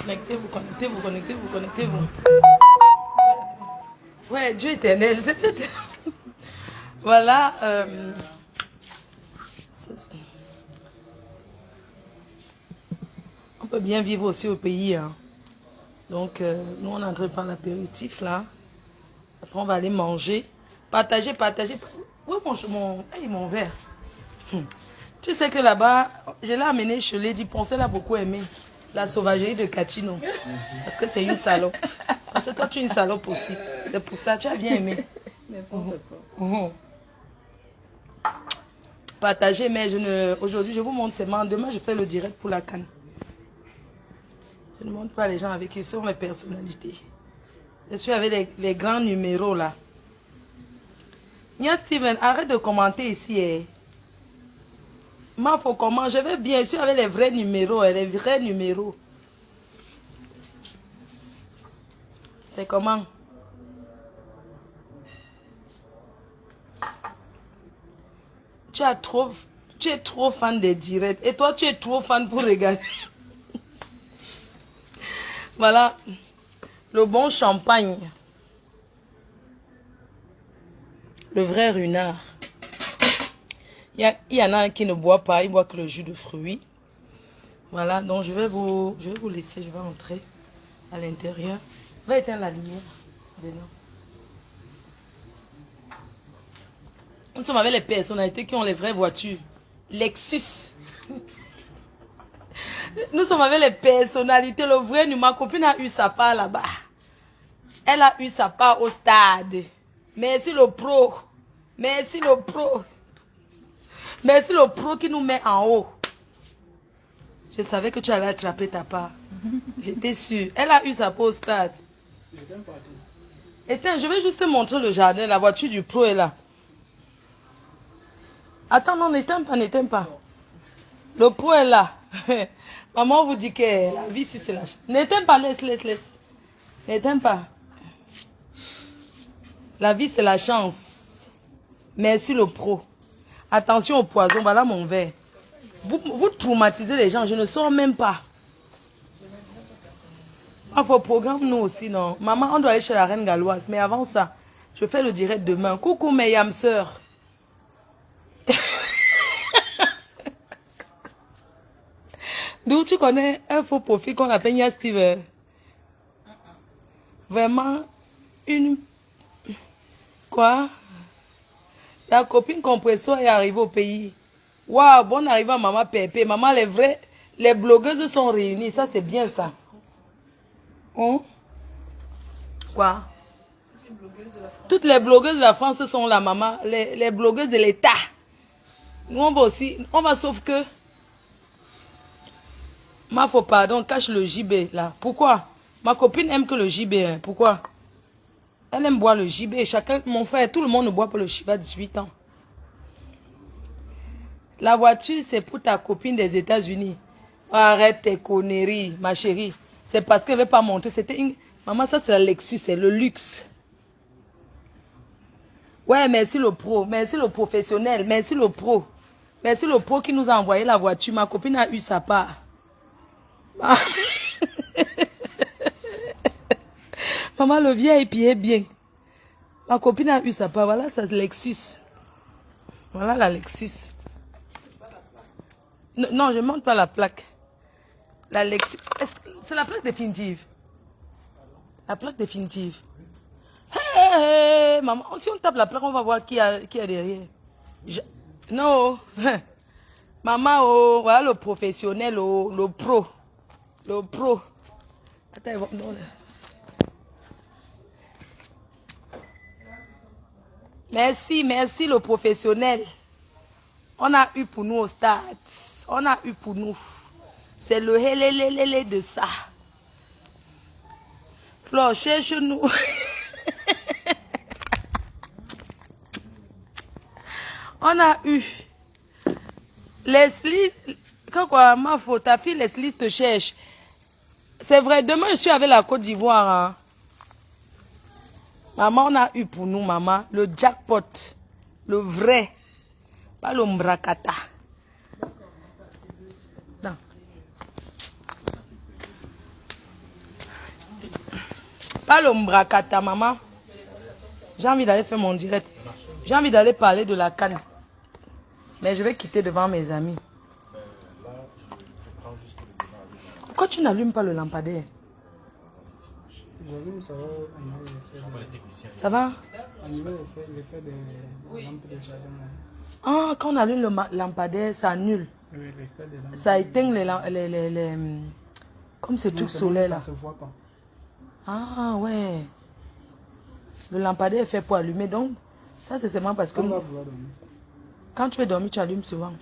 Connectez-vous, connectez-vous, connectez-vous, connectez-vous. Ouais, Dieu éternel, c'est Dieu éternel. Voilà. On peut bien vivre aussi au pays. Hein. Donc, nous, on est en train de faire l'apéritif là. Après, on va aller manger. Partager, partager. Où est mon verre? Tu sais que là-bas, je l'ai amené, je l'ai dit, Poncet l'a beaucoup aimé. La sauvagerie de Catino. Parce que c'est une salope. Parce que toi, tu es une salope aussi. C'est pour ça, tu as bien aimé. N'importe quoi. Partager, mais aujourd'hui, je vous montre seulement. Demain, je fais le direct pour la canne. Je ne montre pas les gens avec qui sont mes personnalités. Je suis avec les grands numéros là. Nia Steven, arrête de commenter ici. Eh. Moi, faut comment? Je vais bien sûr avec les vrais numéros. Les vrais numéros. C'est comment? Tu es trop fan des directs. Et toi, tu es trop fan pour regarder. Voilà. Le bon champagne. Le vrai runard. Il y en a un qui ne boit pas. Il boit que le jus de fruits. Voilà. Donc, je vais vous laisser. Je vais entrer à l'intérieur. Va éteindre la lumière. Dedans. Nous sommes avec les personnalités qui ont les vraies voitures. Lexus. Nous sommes avec les personnalités. Le vrai, ma copine a eu sa part là-bas. Elle a eu sa part au stade. Merci le pro. Merci le pro. Merci le pro qui nous met en haut. Je savais que tu allais attraper ta part. J'étais sûre. Elle a eu sa part au stade. Éteins, je vais juste te montrer le jardin. La voiture du pro est là. Attends, non, n'éteins pas, n'éteins pas. Le pro est là. Maman vous dit que la vie, si c'est la chance. N'éteins pas, laisse. N'éteins pas. La vie, c'est la chance. Merci le pro. Attention au poison, voilà mon verre. Vous traumatisez les gens, je ne sors même pas. Il faut programme nous aussi, non. Maman, on doit aller chez la reine galloise. Mais avant ça, je fais le direct demain. Coucou mes yam sœurs. D'où tu connais un faux profil qu'on appelle Nia Steve. Vraiment, une... Quoi? La copine compresseur est arrivée au pays. Waouh, bonne arrivée à Maman Pépé. Maman, les blogueuses sont réunies. Ça, c'est bien ça. Hein? Quoi? Toutes les blogueuses de la France sont là, maman. Les blogueuses de l'État. Nous, on va aussi... On va sauf que... Ma faut pardon, cache le JB là. Pourquoi? Ma copine aime que le JB. Hein. Pourquoi? Elle aime boire le JB. Chacun, mon frère, tout le monde ne boit pas le JB à 18 ans. La voiture, c'est pour ta copine des États-Unis. Arrête tes conneries, ma chérie. C'est parce qu'elle ne veut pas monter. C'était une... Maman, ça c'est la Lexus, c'est le luxe. Ouais, merci le pro. Merci le professionnel. Merci le pro. Merci le pro qui nous a envoyé la voiture. Ma copine a eu sa part. Maman, le vieil est bien. Ma copine a eu sa part. Voilà, ça c'est Lexus. Voilà la Lexus. Non, je ne montre pas la plaque. La Lexus. C'est la plaque définitive. La plaque définitive. Hey, maman, si on tape la plaque, on va voir qui est derrière. Non. Maman, oh, voilà le professionnel, oh, le pro. Le pro. Attends, non. Merci, merci le professionnel. On a eu pour nous au stade. On a eu pour nous. C'est le hélélélélé de ça. Flore, cherche-nous. On a eu. Leslie, quoi, ma faute, ta fille Leslie te cherche. C'est vrai, demain je suis avec la Côte d'Ivoire. Hein. Maman, on a eu pour nous, maman, le jackpot. Le vrai. Pas le mbrakata. Non. Pas le mbrakata, maman. J'ai envie d'aller faire mon direct. J'ai envie d'aller parler de la canne. Mais je vais quitter devant mes amis. Pourquoi tu n'allumes pas le lampadaire? J'allume, ça va annuler l'effet. Ça va? Annuler l'effet des lampes de jardin. Ah, quand on allume le lampadaire, ça annule. Oui, l'effet des lampes. Ça éteint comme ce truc solaire là. Ça se voit pas. Ah ouais. Le lampadaire est fait pour allumer. Donc, ça c'est seulement parce que On va vouloir dormir. quand tu es dormi, tu allumes souvent.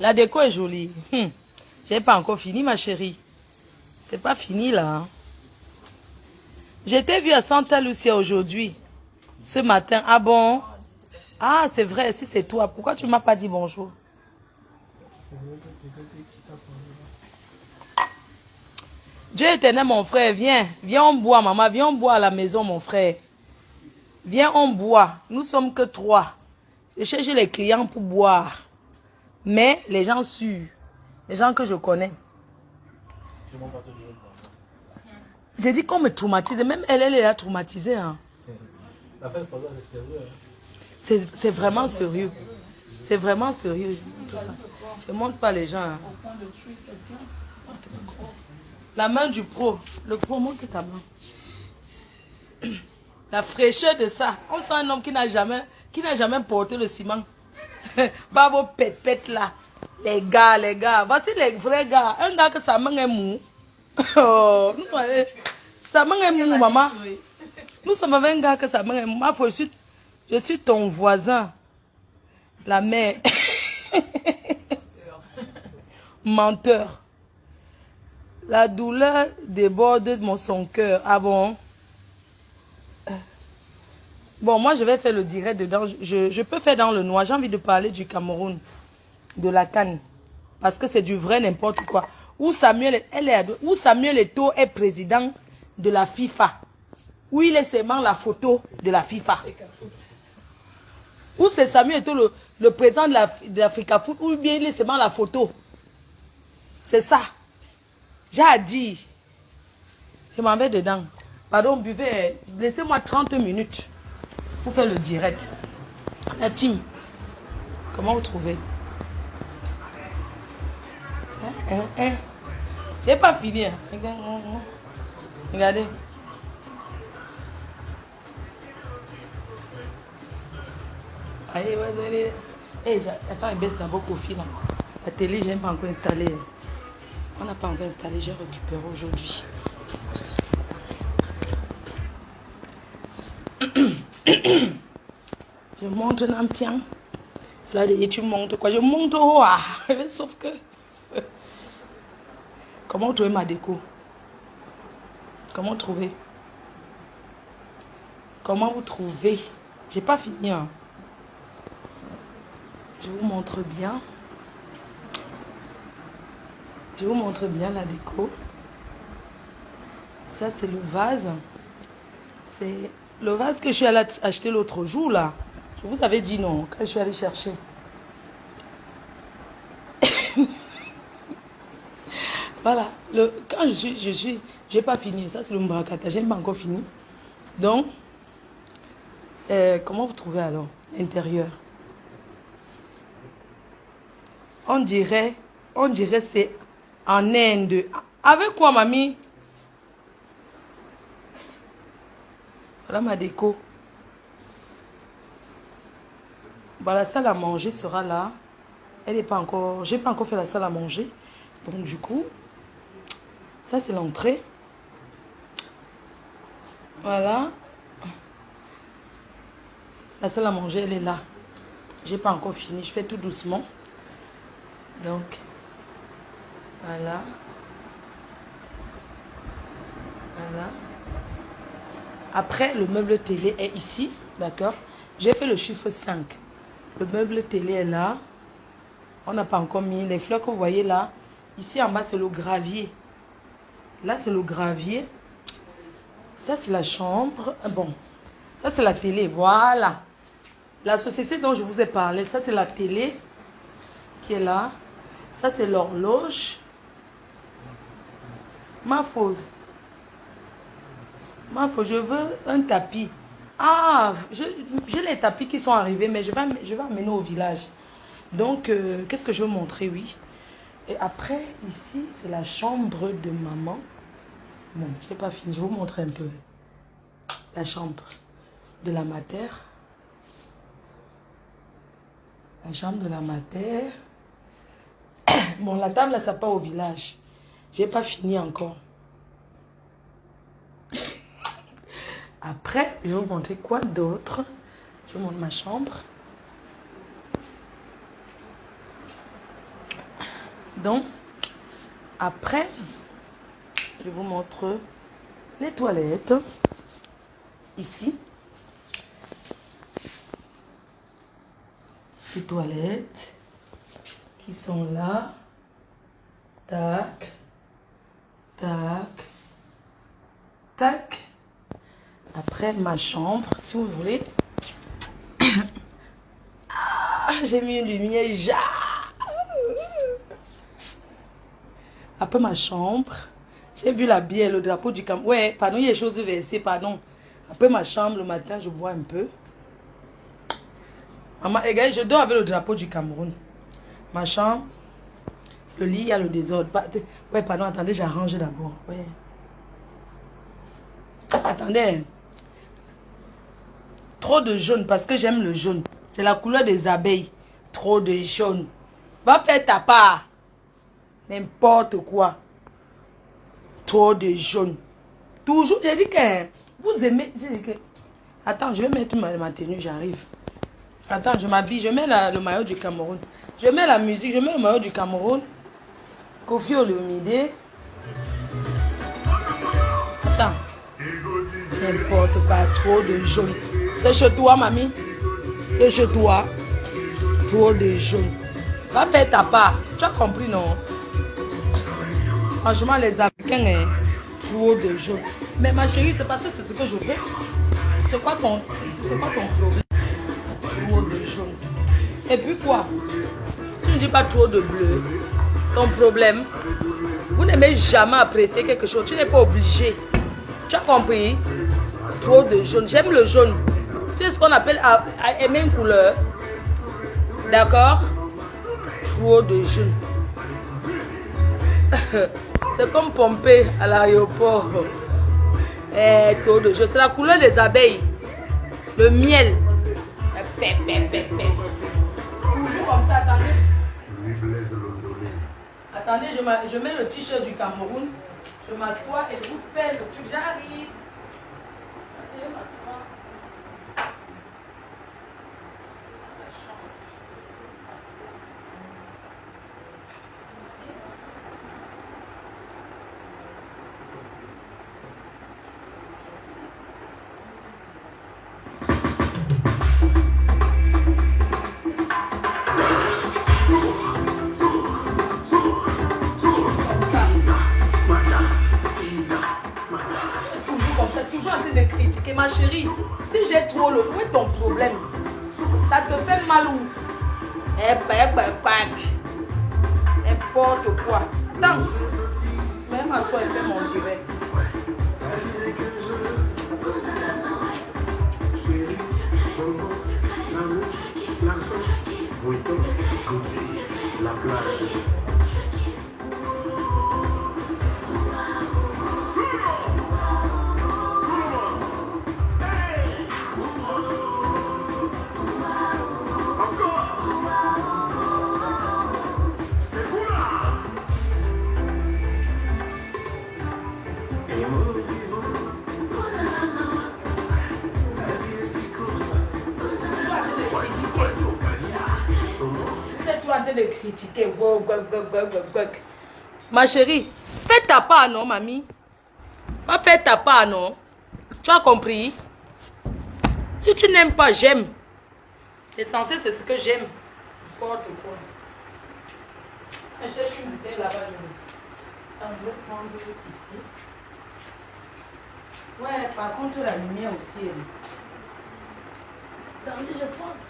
La déco est jolie. J'ai pas encore fini, ma chérie. C'est pas fini là. Hein. J'étais vue à Santa Lucia aujourd'hui. Ce matin. Ah bon? Ah, c'est vrai. Si c'est toi, pourquoi tu m'as pas dit bonjour? Dieu éternel, mon frère, viens. Viens, on boit, maman. Viens, on boit à la maison, mon frère. Viens, on boit. Nous sommes que 3. Je cherche les clients pour boire. Mais les gens sûrs. Les gens que je connais. J'ai dit qu'on me traumatise. Même elle est là traumatisée. Hein. C'est vraiment sérieux. C'est vraiment sérieux. Je ne montre pas les gens. Hein. La main du pro. Le pro, montre ta main. La fraîcheur de ça. On sent un homme qui n'a jamais porté le ciment. Pas vos pètes là. Les gars. Voici les vrais gars. Un gars que sa main est mou. Oh, sa main est mou, maman. Nous sommes avec un gars que sa main est mou. Je suis ton voisin. La mère. Menteur. La douleur déborde de son cœur. Ah bon? Bon, moi je vais faire le direct dedans. Je peux faire dans le noir. J'ai envie de parler du Cameroun. De la canne. Parce que c'est du vrai n'importe quoi. Où Samuel Eto'o est président de la FIFA. Où il est seulement la photo de la FIFA. Où c'est Samuel Eto'o le président de l'Africa Foot. Ou bien il est seulement la photo. C'est ça. J'ai dit. Je m'en vais dedans. Pardon, buvez. Laissez-moi 30 minutes pour faire le direct. La team. Comment vous trouvez? J'ai pas fini. Hein. Regardez. Allez, allez. Hey, attends, il baisse d'abord Kofi là. La télé, je n'ai pas encore installé. On n'a pas encore installé, j'ai récupéré aujourd'hui. Je monte un pian. Là, et tu montes quoi? Je monte au haut. Sauf que. Comment trouver ma déco? Comment trouver? Comment vous trouvez? J'ai pas fini. Hein. Je vous montre bien. Je vous montre bien la déco. Ça, c'est le vase. C'est le vase que je suis allée acheter l'autre jour, là. Je vous avais dit non, quand je suis allée chercher. Voilà. Quand j'ai pas fini. Ça, c'est le mbrakata. Je n'ai pas encore fini. Donc, comment vous trouvez alors l'intérieur? On dirait c'est en Inde. Avec quoi, mamie? Voilà ma déco. Bah, la salle à manger sera là. Elle n'est pas encore... J'ai pas encore fait la salle à manger. Donc, du coup, ça, c'est l'entrée. Voilà. La salle à manger, elle est là. J'ai pas encore fini. Je fais tout doucement. Donc, voilà. Voilà. Après, le meuble télé est ici. D'accord? J'ai fait le chiffre 5. Le meuble télé est là. On n'a pas encore mis les fleurs que vous voyez là. Ici en bas, c'est le gravier. Là, c'est le gravier. Ça, c'est la chambre. Bon, ça, c'est la télé. Voilà. La société dont je vous ai parlé, ça, c'est la télé qui est là. Ça, c'est l'horloge. Ma fausse. Je veux un tapis. Ah, j'ai les tapis qui sont arrivés, mais je vais amener au village. Donc, qu'est-ce que je veux montrer, oui. Et après, ici, c'est la chambre de maman. Bon, je n'ai pas fini, je vais vous montrer un peu. La chambre de la mater. La chambre de la mater. Bon, la table, là, ça part au village. Je n'ai pas fini encore. Après, je vais vous montrer quoi d'autre. Je vous montre ma chambre. Donc, après, je vous montre les toilettes. Ici. Les toilettes qui sont là. Tac. Tac. Tac. Après, ma chambre, si vous voulez. Ah, j'ai mis une lumière. Après ma chambre, j'ai vu la bière, le drapeau du Cameroun. Ouais, pardon, il y a des choses versées, pardon. Après ma chambre, le matin, je bois un peu. Maman, regarde, je dors avec le drapeau du Cameroun. Ma chambre, le lit, il y a le désordre. Ouais, pardon, attendez, j'arrange d'abord. Ouais. Attendez. Trop de jaune, parce que j'aime le jaune. C'est la couleur des abeilles. Trop de jaune. Va faire ta part. N'importe quoi. Trop de jaune. Toujours, j'ai dit que vous aimez. Attends, je vais mettre ma tenue, j'arrive. Attends, je m'habille, je mets le maillot du Cameroun. Je mets la musique, je mets le maillot du Cameroun. Kofi Olomide. Attends. N'importe quoi, trop de jaune. C'est chez toi, mamie. C'est chez toi. Trop de jaune. Va faire ta part. Tu as compris, non? Franchement, les Africains, hein, trop de jaune. Mais ma chérie, c'est parce que c'est ce que je veux. C'est quoi ton problème? Trop de jaune. Et puis quoi? Tu ne dis pas trop de bleu. Ton problème, vous n'aimez jamais apprécier quelque chose. Tu n'es pas obligé. Tu as compris? Trop de jaune. J'aime le jaune. C'est ce qu'on appelle aimer une couleur. D'accord? Trop de jaune. C'est comme pomper à l'aéroport. Trop de jaune. C'est la couleur des abeilles. Le miel. Toujours comme ça, attendez. Attendez, je mets le t-shirt du Cameroun. Je m'assois et je vous fais le truc. J'arrive. Je m'assois. De critiquer ma chérie, si j'ai trop le, où est ton problème? Ça te fait mal où? N'importe quoi. Attends, même à soi, elle fait mon direct. La plage. De critiquer. Ma chérie, fais ta part, non, mamie? Va faire ta part, non? Tu as compris? Si tu n'aimes pas, j'aime. L'essentiel, c'est ce que j'aime. N'importe quoi. Je cherche une bouteille là-bas. Je vais prendre ici. Ouais, par contre, la lumière aussi. Attendez, je pense.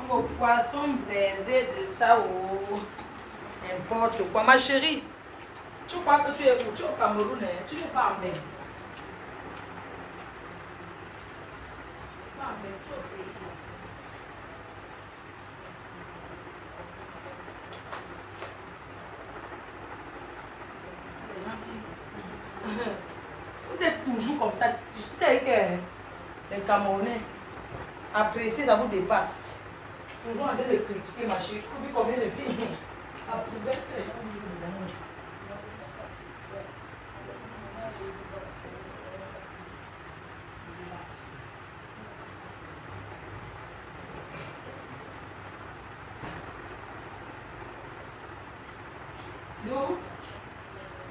Vos poissons braisés de ça ou n'importe quoi. Ma chérie, tu crois que tu es où? Tu es au Cameroun, hein? Tu n'es pas en mer. Pas en mer, tu es au pays. Vous êtes toujours comme ça. Je sais que les Camerounais apprécient, ça vous dépasse. Toujours en train de critiquer ma chérie. Tu vois combien de filles approuvent que les gens disent évidemment.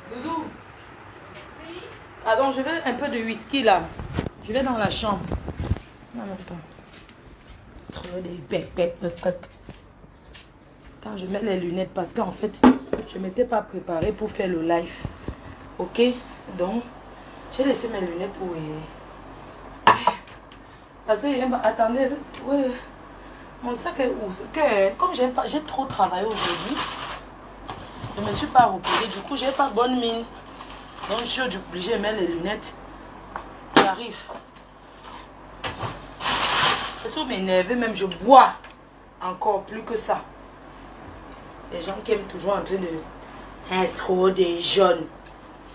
Doudou. Oui. Pardon, je veux un peu de whisky là. Je vais dans la chambre. Non, non, pas. Trop des pep. Attends, je mets les lunettes parce qu'en fait, je ne m'étais pas préparée pour faire le live. Ok? Donc, j'ai laissé mes lunettes pour... Parce que, attendez, ouais. Mon sac est où? Comme j'ai trop travaillé aujourd'hui, je ne me suis pas reposée. Du coup, j'ai pas bonne mine. Donc, je suis obligée de mettre les lunettes. J'arrive. Je suis m'énerver, même je bois encore plus que ça. Les gens qui aiment toujours en train de... Hein, trop de jaune.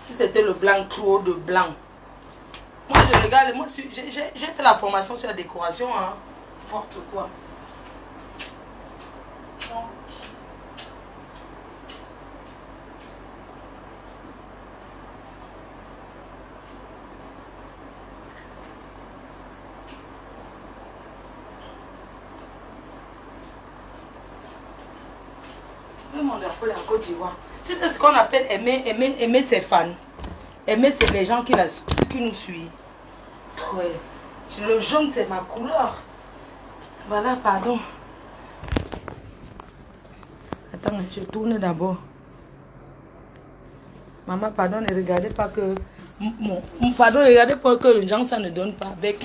Si c'était le blanc, trop de blanc. Moi, je regarde. Moi, j'ai fait la formation sur la décoration. Hein. N'importe quoi. Mon drapeau la Côte d'Ivoire. Tu sais ce qu'on appelle aimer ses fans. Aimer c'est les gens qui nous suivent. Ouais. Le jaune c'est ma couleur. Voilà, pardon. Attends, je tourne d'abord. Maman, pardon, ne regardez pas que... Pardon, ne regardez pas que le gens ça ne donne pas avec.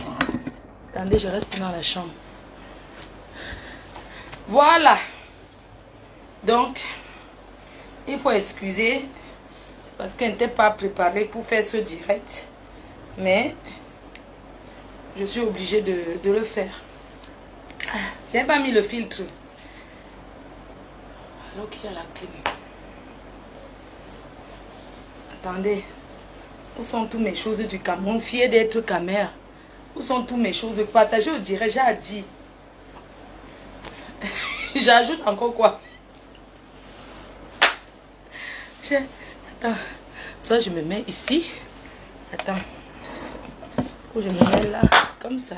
Attendez, je reste dans la chambre. Voilà. Donc, il faut excuser parce qu'elle n'était pas préparée pour faire ce direct. Mais, je suis obligée de le faire. Je n'ai pas mis le filtre. Alors qu'il y a la clim. Attendez. Où sont toutes mes choses du Cameroun? Fier d'être camère. Où sont toutes mes choses? Partager au direct, j'ai dit. J'ajoute encore quoi? Attends, soit je me mets ici. Attends. Ou je me mets là, comme ça.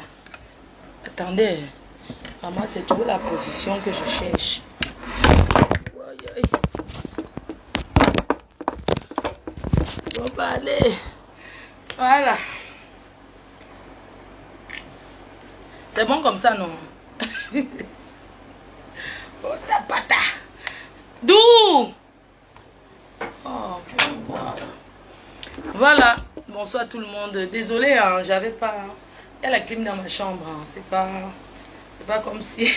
Attendez. Maman, c'est toujours la position que je cherche. On va aller. Voilà. C'est bon comme ça, non? Oh, ta pata. D'où? Oh, voilà, bonsoir tout le monde. Désolée, hein, j'avais pas... Il y a la clim dans ma chambre, hein. C'est pas comme si...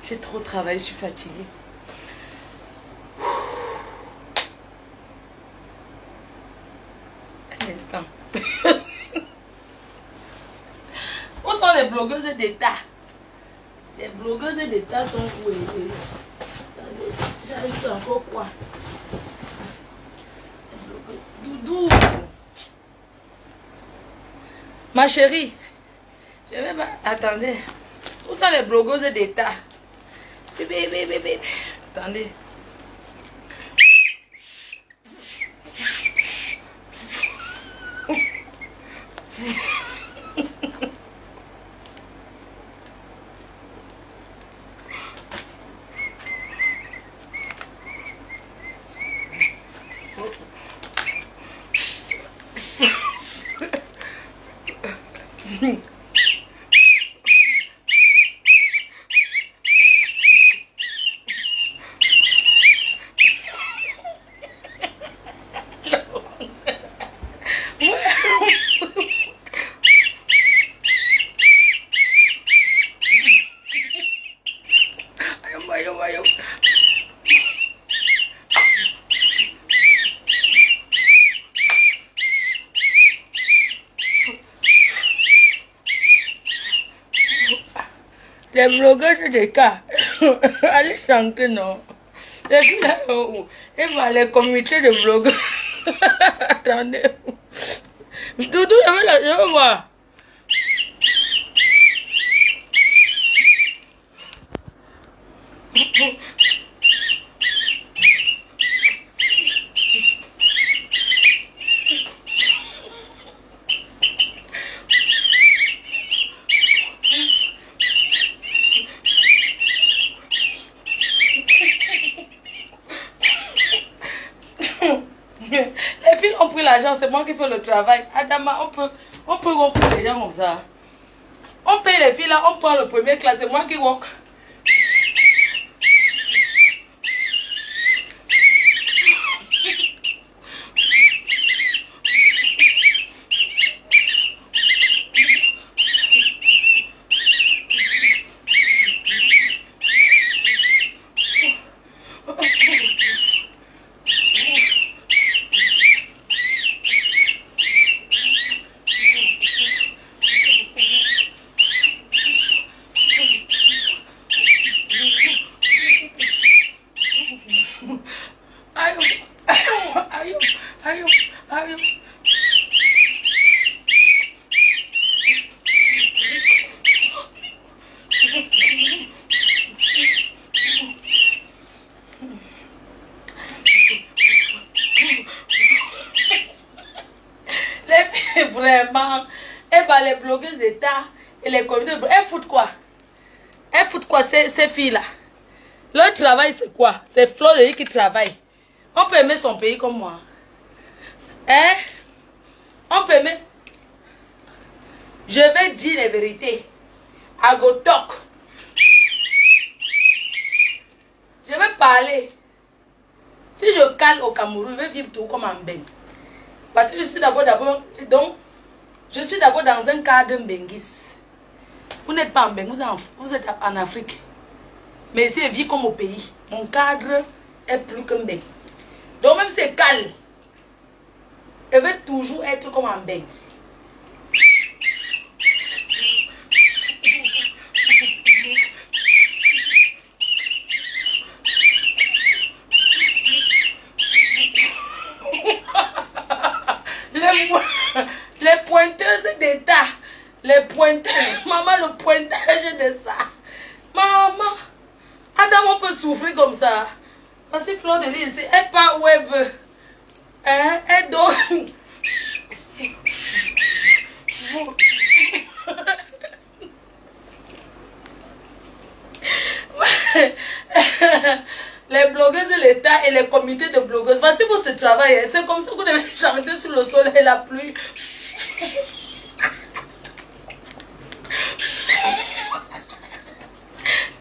J'ai trop travaillé, je suis fatiguée. Un instant. Où sont les blogueuses d'État? Les blogueuses d'État sont où? J'ajoute encore quoi? Doudou. Ma chérie. Je vais pas... Attendez. Où sont les blogueuses d'État? Bébé. Attendez. Les blogueurs de cas. Allez chanter, non. Les filles là, et voilà les comités de blogueurs. Attendez. Doudou, je veux voir. Les filles ont pris l'argent, c'est moi qui fais le travail. Adama, on peut rompre les gens comme ça. On paye les filles là, on prend le premier classe, c'est moi qui walk. Vraiment, et bah les blogueuses d'État et les comités, elles foutent quoi? Elles foutent quoi ces filles-là? Leur travail c'est quoi? C'est Flo de qui travaille. On peut aimer son pays comme moi. Hein? On peut aimer. Je vais dire les vérités. I go talk. Je vais parler. Si je cale au Cameroun, je vais vivre tout comme un ben. Parce que je suis d'abord, donc, je suis d'abord dans un cadre benguis. Vous n'êtes pas en Bengue, vous êtes en Afrique. Mais ici, je vis comme au pays. Mon cadre est plus qu'un Bengue. Donc même si c'est calme, je vais toujours être comme un Bengue. Les pointeuses d'État, les pointeuses, maman, le pointage de ça. Maman, Adam, on peut souffrir comme ça. Parce que Fleur de Lys, elle part où elle veut. Hein? Elle donne. Les blogueuses de l'État et les comités de blogueuses. Voici votre travail. C'est comme ça que vous devez chanter sur le soleil et la pluie.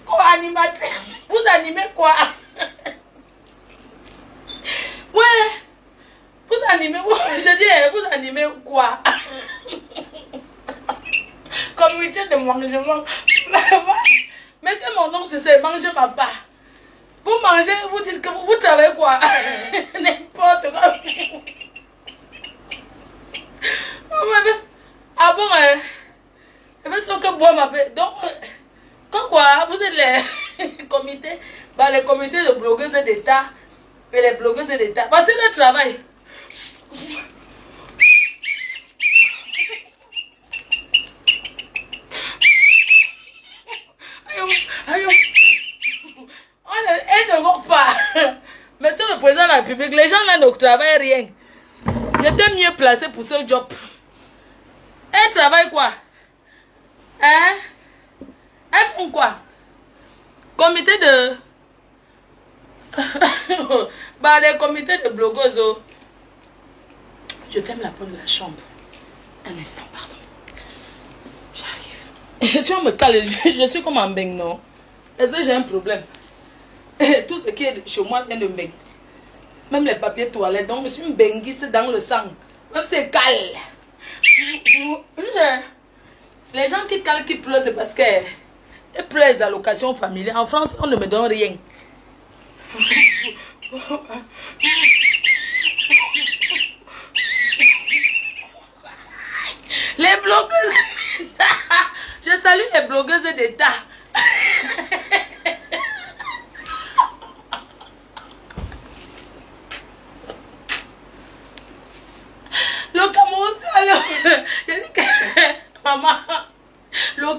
Quoi, animateur? Vous animez quoi? Ouais. Vous animez, je dis, vous animez quoi? Comité de mangement. Mettez mon nom sur ce manger papa. Vous mangez, vous dites que vous travaillez quoi? N'importe quoi. Ah bon, que boire ma paix. Donc, quand quoi? Vous êtes les comités, bah, les comités de blogueuses d'État et les blogueuses d'État. Bah, c'est le travail. Elle ne voit pas. Mais c'est le président de la République. Les gens là ne travaillent rien. J'étais mieux placé pour ce job. Elle travaille quoi? Hein? Elles font quoi? Comité de... bah, les comités de blogueuses. Oh. Je ferme la porte de la chambre. Un instant, pardon. J'arrive. Si on me cale, je suis comme un beng, non? Est-ce que j'ai un problème? Tout ce qui est chez moi vient de beng. Même les papiers toilettes. Donc, je suis une benguiste dans le sang. Même c'est calme. Les gens qui calent, qui pleurent, c'est parce que ils pleurent les allocations familiales. En France, on ne me donne rien. Les blogueuses d'État. Je salue les blogueuses d'État.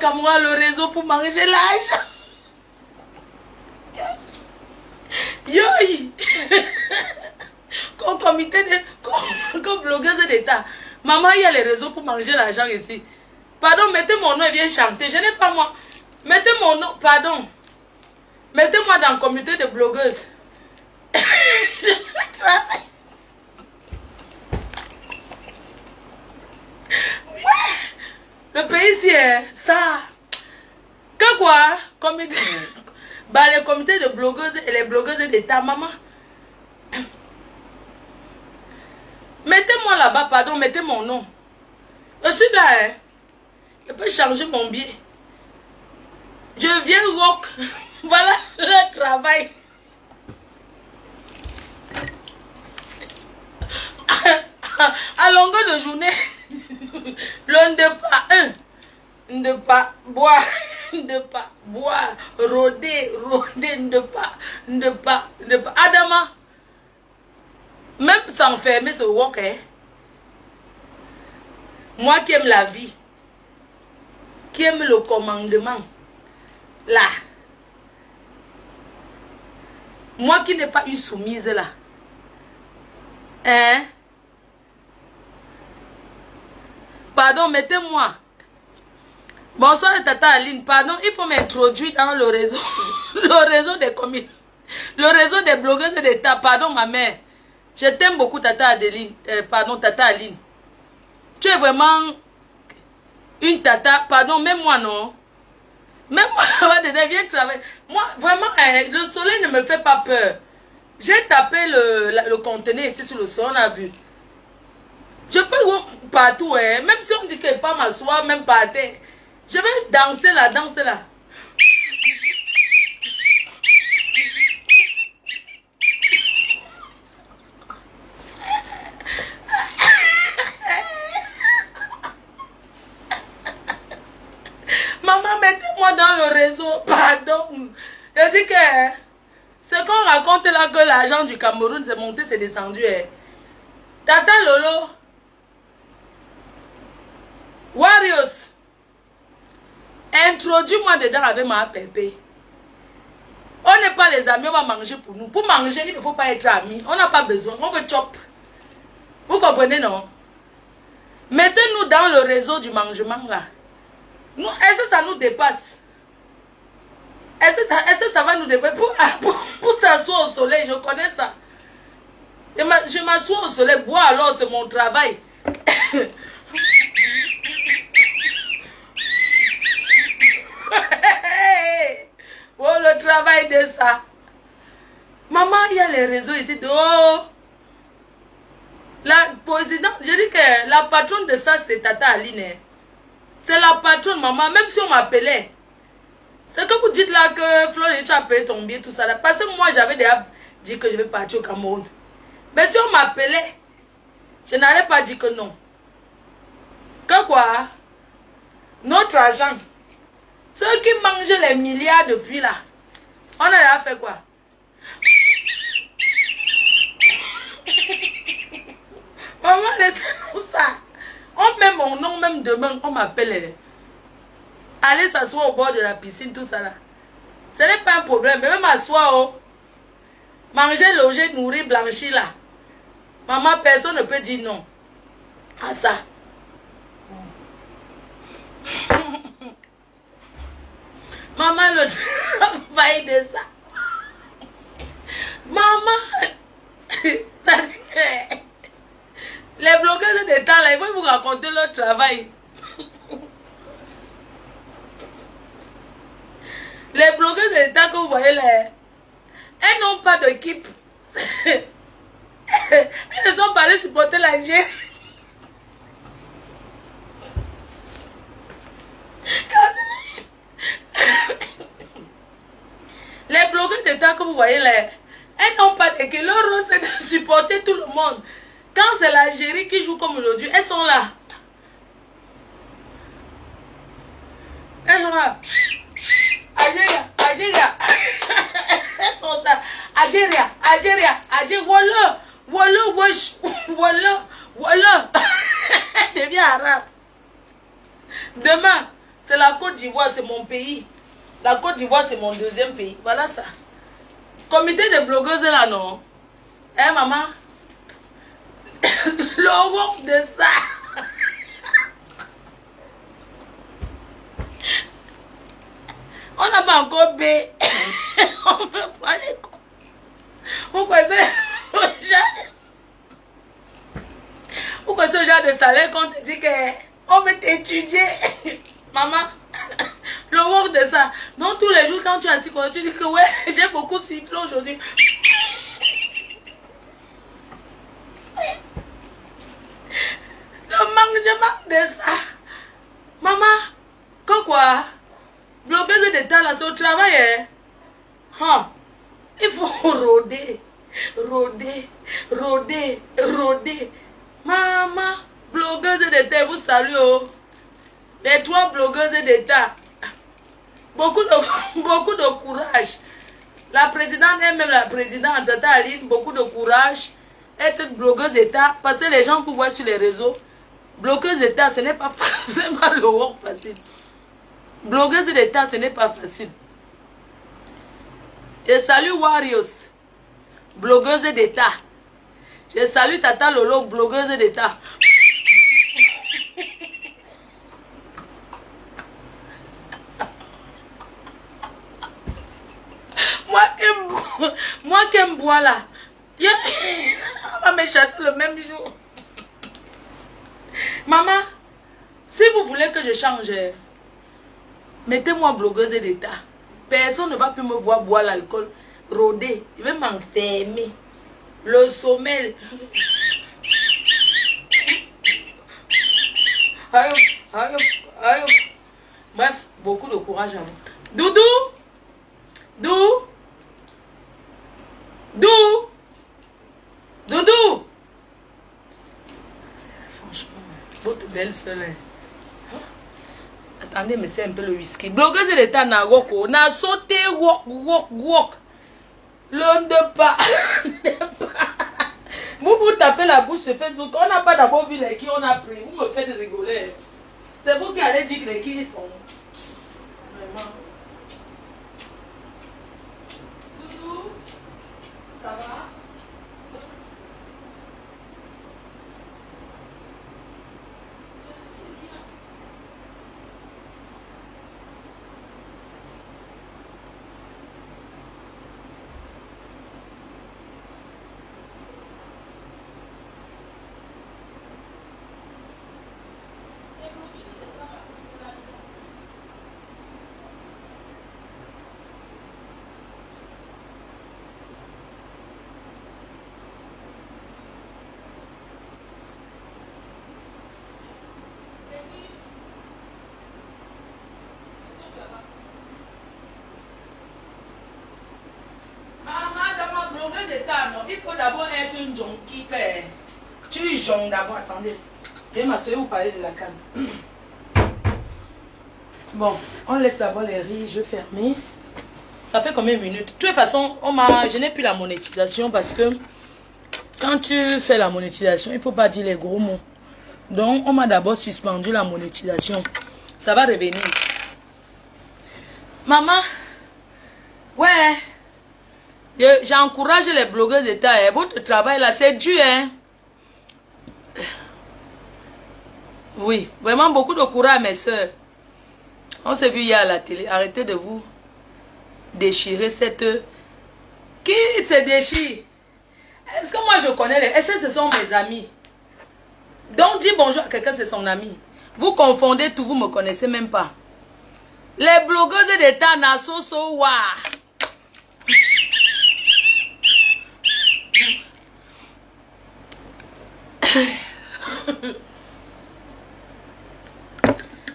Cameroun le réseau pour manger l'argent. Yo, comme comité de... Comme blogueuse d'État. Maman, il y a les réseaux pour manger l'argent ici. Pardon, mettez mon nom et viens chanter. Je n'ai pas moi. Mettez mon nom, pardon. Mettez-moi dans le comité de blogueuses. Le pays ici est ça. Que quoi? Comité. Bah, les comités de blogueuses et les blogueuses d'État, maman. Mettez-moi là-bas, pardon, mettez mon nom. Je suis là, hein. Je peux changer mon billet. Je viens rock. Voilà le travail. À longueur de journée, l'on ne pas boire, ne pas boire, rôder, ne pas. Adama, même s'enfermer, c'est walk, hein. Moi qui aime la vie, qui aime le commandement, là. Moi qui n'ai pas une soumise là. Hein? Pardon, mettez-moi. Bonsoir Tata Aline. Pardon, il faut m'introduire dans le réseau. Le réseau des commis. Le réseau des blogueuses d'État. Pardon ma mère. Je t'aime beaucoup Tata Adeline. Pardon Tata Aline. Tu es vraiment une tata. Pardon, même moi non. Même moi, viens travailler. Moi, vraiment, le soleil ne me fait pas peur. J'ai tapé le conteneur ici sur le sol, on a vu. Je peux voir partout, hein. Même si on dit que je ne peux pas m'asseoir, même par terre. Je vais danser là, danser là. Maman, mettez-moi dans le réseau, pardon. Je dis que ce qu'on raconte là, que l'argent du Cameroun s'est monté, c'est descendu. Tata Lolo, Warriors, introduis-moi dedans avec ma pépé. On n'est pas les amis, on va manger pour nous. Pour manger, il ne faut pas être amis. On n'a pas besoin, on veut chop. Vous comprenez, non? Mettez-nous dans le réseau du mangement là. Est-ce que ça nous dépasse? Est-ce que ça va nous dépasser? Pour s'asseoir au soleil, je connais ça. Je m'assois au soleil, bois alors, c'est mon travail. Oh, le travail de ça. Maman, il y a les réseaux ici dehors. La présidente, je dis que la patronne de ça, c'est Tata Aline. C'est la patronne, maman, même si on m'appelait. C'est que vous dites là que Florent, tu as payé ton billet, tout ça là. Parce que moi, j'avais déjà dit que je vais partir au Cameroun. Mais si on m'appelait, je n'allais pas dire que non. Que quoi? Notre argent. Ceux qui mangent les milliards depuis là, on a déjà fait quoi? Maman, laissez-nous ça. On met mon nom, même demain, on m'appelle. Allez s'asseoir au bord de la piscine, tout ça là. Ce n'est pas un problème. Mais même asseoir, oh. Manger, loger, nourrir, blanchir là. Maman, personne ne peut dire non à ça. Maman, le travail de ça. Maman, ça les blogueuses d'État là, ils vont vous raconter leur travail. Les blogueuses d'État que vous voyez là, elles n'ont pas d'équipe. Elles ne sont pas allées supporter l'Algérie. Les blogueuses d'État que vous voyez là, elles n'ont pas d'équipe. Leur rôle c'est de supporter tout le monde. Quand c'est l'Algérie qui joue comme aujourd'hui, elles sont là. Elles sont là. Algéria, Algéria. Elles sont là. Algéria, Algéria, Algéria. Voilà, voilà, wesh, voilà, voilà. Deviens arabe. Demain, C'est la Côte d'Ivoire, c'est mon pays. La Côte d'Ivoire, c'est mon deuxième pays. Voilà ça. Comité de blogueuses là, non? Hein, maman? L'horreur de ça. On n'a pas encore B. On ne peut pas les coups. Pourquoi ce genre de salaire qu'on te dit qu'on veut t'étudier? Maman, l'horreur de ça. Donc tous les jours quand tu es assis, tu dis que ouais, j'ai beaucoup sifflé aujourd'hui. Le manque de ça. Maman, quoi? Blogueuse d'état là, c'est au travail, hein? Hein? Il faut rôder. Maman, blogueuse d'état, vous salue, oh. Les 3 blogueuses d'état. Beaucoup de courage. La présidente elle-même, la présidente Tata Aline, beaucoup de courage. Être blogueuse d'état, parce que les gens que vous voyez sur les réseaux, blogueuse d'état, ce n'est pas le work facile. Blogueuse d'état, ce n'est pas facile. Je salue Warriors, blogueuse d'état. Je salue Tata Lolo, blogueuse d'état. Moi qui aime boire là, on va me chasser le même jour. Maman, si vous voulez que je change, mettez-moi blogueuse d'état. Personne ne va plus me voir boire l'alcool, rôder. Il va m'enfermer. Le sommeil. Bref, beaucoup de courage à vous. Doudou, franchement, votre belle soeur. Attendez, mais c'est un peu le whisky. Blogueuse d'état na woko, na sauté wok. L'homme de pas. Vous tapez la bouche sur Facebook. On n'a pas d'abord vu les qui on a pris. Vous me faites rigoler. C'est vous qui allez dire que les qui sont. Vraiment. Doudou, ça va? Il faut d'abord être une jonquille. Tu jonques d'abord. Attendez. Je vais m'asseoir vous parler de la canne. Bon, on laisse d'abord les riz. Je vais fermer. Ça fait combien de minutes? De toute façon, je n'ai plus la monétisation parce que quand tu fais la monétisation, il ne faut pas dire les gros mots. Donc, on m'a d'abord suspendu la monétisation. Ça va revenir. Maman, ouais. J'encourage les blogueurs d'état. Hein. Votre travail là, c'est dur. Hein? Oui, vraiment beaucoup de courage, mes soeurs. On s'est vu hier à la télé. Arrêtez de vous déchirer cette... Qui se déchire? Est-ce que moi je connais les... Est-ce que ce sont mes amis? Donc dire bonjour à quelqu'un, c'est son ami. Vous confondez tout, vous ne me connaissez même pas. Les blogueuses d'état, Nasso, Sowa.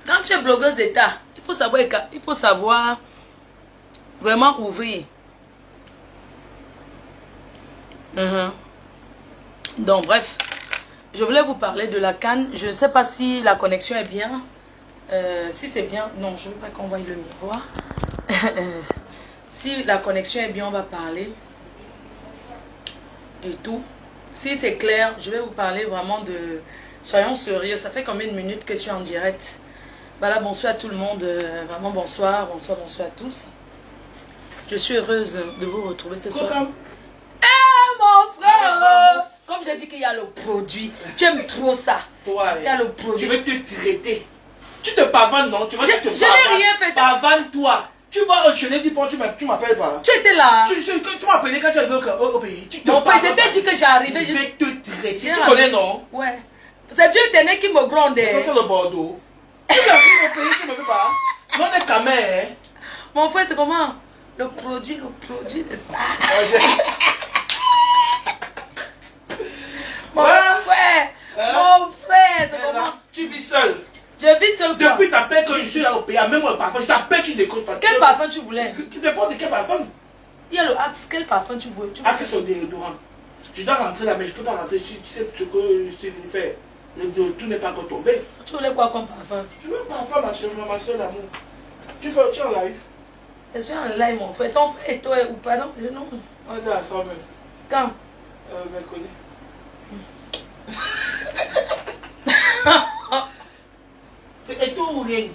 Quand tu es blogueuse d'état, il faut savoir vraiment ouvrir. Donc bref, je voulais vous parler de la canne. Je ne sais pas si la connexion est bien. Si c'est bien, non, je ne veux pas qu'on voie le miroir. Si la connexion est bien, on va parler et tout. Si c'est clair, je vais vous parler vraiment de... Soyons sérieux, ça fait combien de minutes que je suis en direct? Voilà, bonsoir à tout le monde. Vraiment bonsoir, bonsoir, bonsoir à tous. Je suis heureuse de vous retrouver ce soir. Mon frère, comme j'ai dit qu'il y a le produit, tu aimes trop ça. Toi, il y a le produit. je vais te traiter. Tu te pavanes, non? Tu vois, Je n'ai rien fait. Pavane-toi. Tu vas enchaîner, dis pas, tu m'appelles pas. Tu étais là. Tu m'as appelé quand tu es au pays. Mon père, je t'ai dit que j'arrivais. Je vais te traiter. Tu connais, non? Ouais. C'est Dieu éternel qui me grondait. C'est le Bordeaux. Tu arrives au pays, tu ne me fais pas. Non, on est quand même. Mon frère, c'est comment? Le produit de ça. Mon frère, c'est comment? Tu vis seul. Je vis seul. Depuis ta paix que je suis là au pays, même le parfum, je t'appelle, tu décodes pas. Quel parfum tu voulais? Tu dépends de quel parfum? Il y a le Axe, quel parfum tu voulais? Axe, c'est son déodorant. Je dois rentrer là, mais je ne peux pas rentrer. Tu sais ce que je suis venu faire. Tout n'est pas encore tombé. Tu voulais quoi comme parfum? Je veux un parfum, ma soeur d'amour. Tu es en live? Je suis en live, mon frère. Ton frère et toi, ou pas, non? Non. On est ensemble. Quand? Mercredi. C'est Eto ou rien?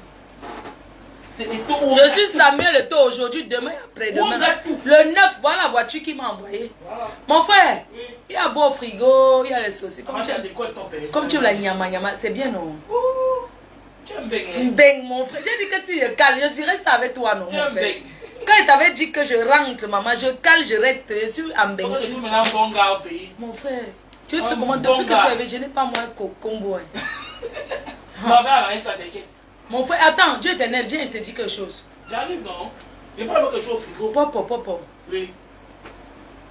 C'est Eto ou rien? Je suis Samuel Eto aujourd'hui, demain, après-demain. Le 9, voilà la voiture qui m'a envoyé. Voilà. Mon frère, oui. Il y a beau frigo, il y a les saucisses. Comme tu l'as nyama, c'est bien, non? Tu aimes bien. Beng, mon frère. J'ai dit que si je cale, je suis resté avec toi, non? Mon frère. Quand il t'avait dit que je rentre, maman, je cale, je reste. Je suis en beng. Pourquoi tu es maintenant bon gars au pays? Mon frère, tu veux faire comment? Depuis que je suis arrivé, je n'ai pas moins combo. Mon frère, attends, Dieu éternel, viens, je te dis quelque chose. J'arrive, non? Il n'y a pas quelque chose au frigo. Popo. Oui.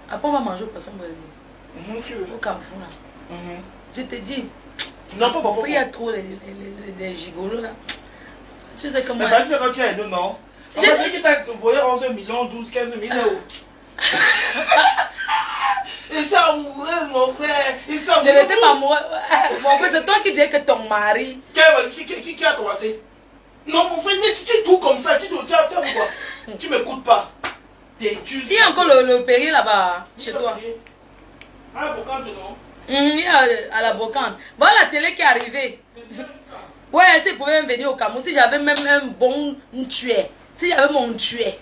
Après, on va manger au poisson brésilien. Au Carrefour, là. Je te dis. Non, pas il y a trop les gigolos, là. Tu sais comment. Mais pas dire que tu es deux, non? On va dire que tu as volé 11 millions, 12, 15 000 euros. Il s'est amoureux, mon frère. Il s'est amoureux. Je n'étais pas amoureux. Mon frère, c'est toi qui disais que ton mari. Qui a commencé? Non, mon frère, tu es tout comme ça. Tu quoi? Tu m'écoutes pas. Il y a encore le péril là-bas, chez toi. À la brocante, non? Il y a à la brocante. Voilà la télé qui est arrivée. Ouais, si pouvait même venir au Cameroun, si j'avais même un bon tuer. Si j'avais mon tuer.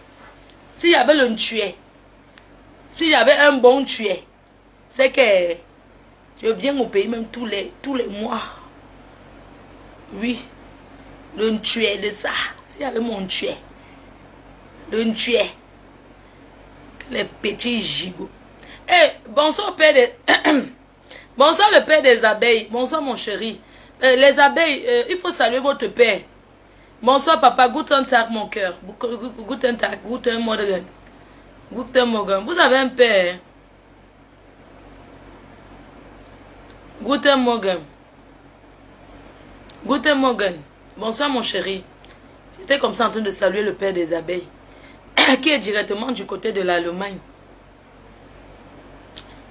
Si j'avais le tuer. Si j'avais un bon tuer. C'est que je viens au pays même tous les mois. Oui. Le tuer de ça. Si j'avais mon tuer. Le tuer. Les petits gigots. Eh, bonsoir père des... bonsoir le père des abeilles. Bonsoir mon chéri. Les abeilles, il faut saluer votre père. Bonsoir papa. Guten Tag mon cœur. Guten Tag. Guten Morgen. Guten Morgen. Vous avez un père. Guten Morgen. Guten Morgen. Bonsoir mon chéri. J'étais comme ça en train de saluer le père des abeilles. Qui est directement du côté de l'Allemagne.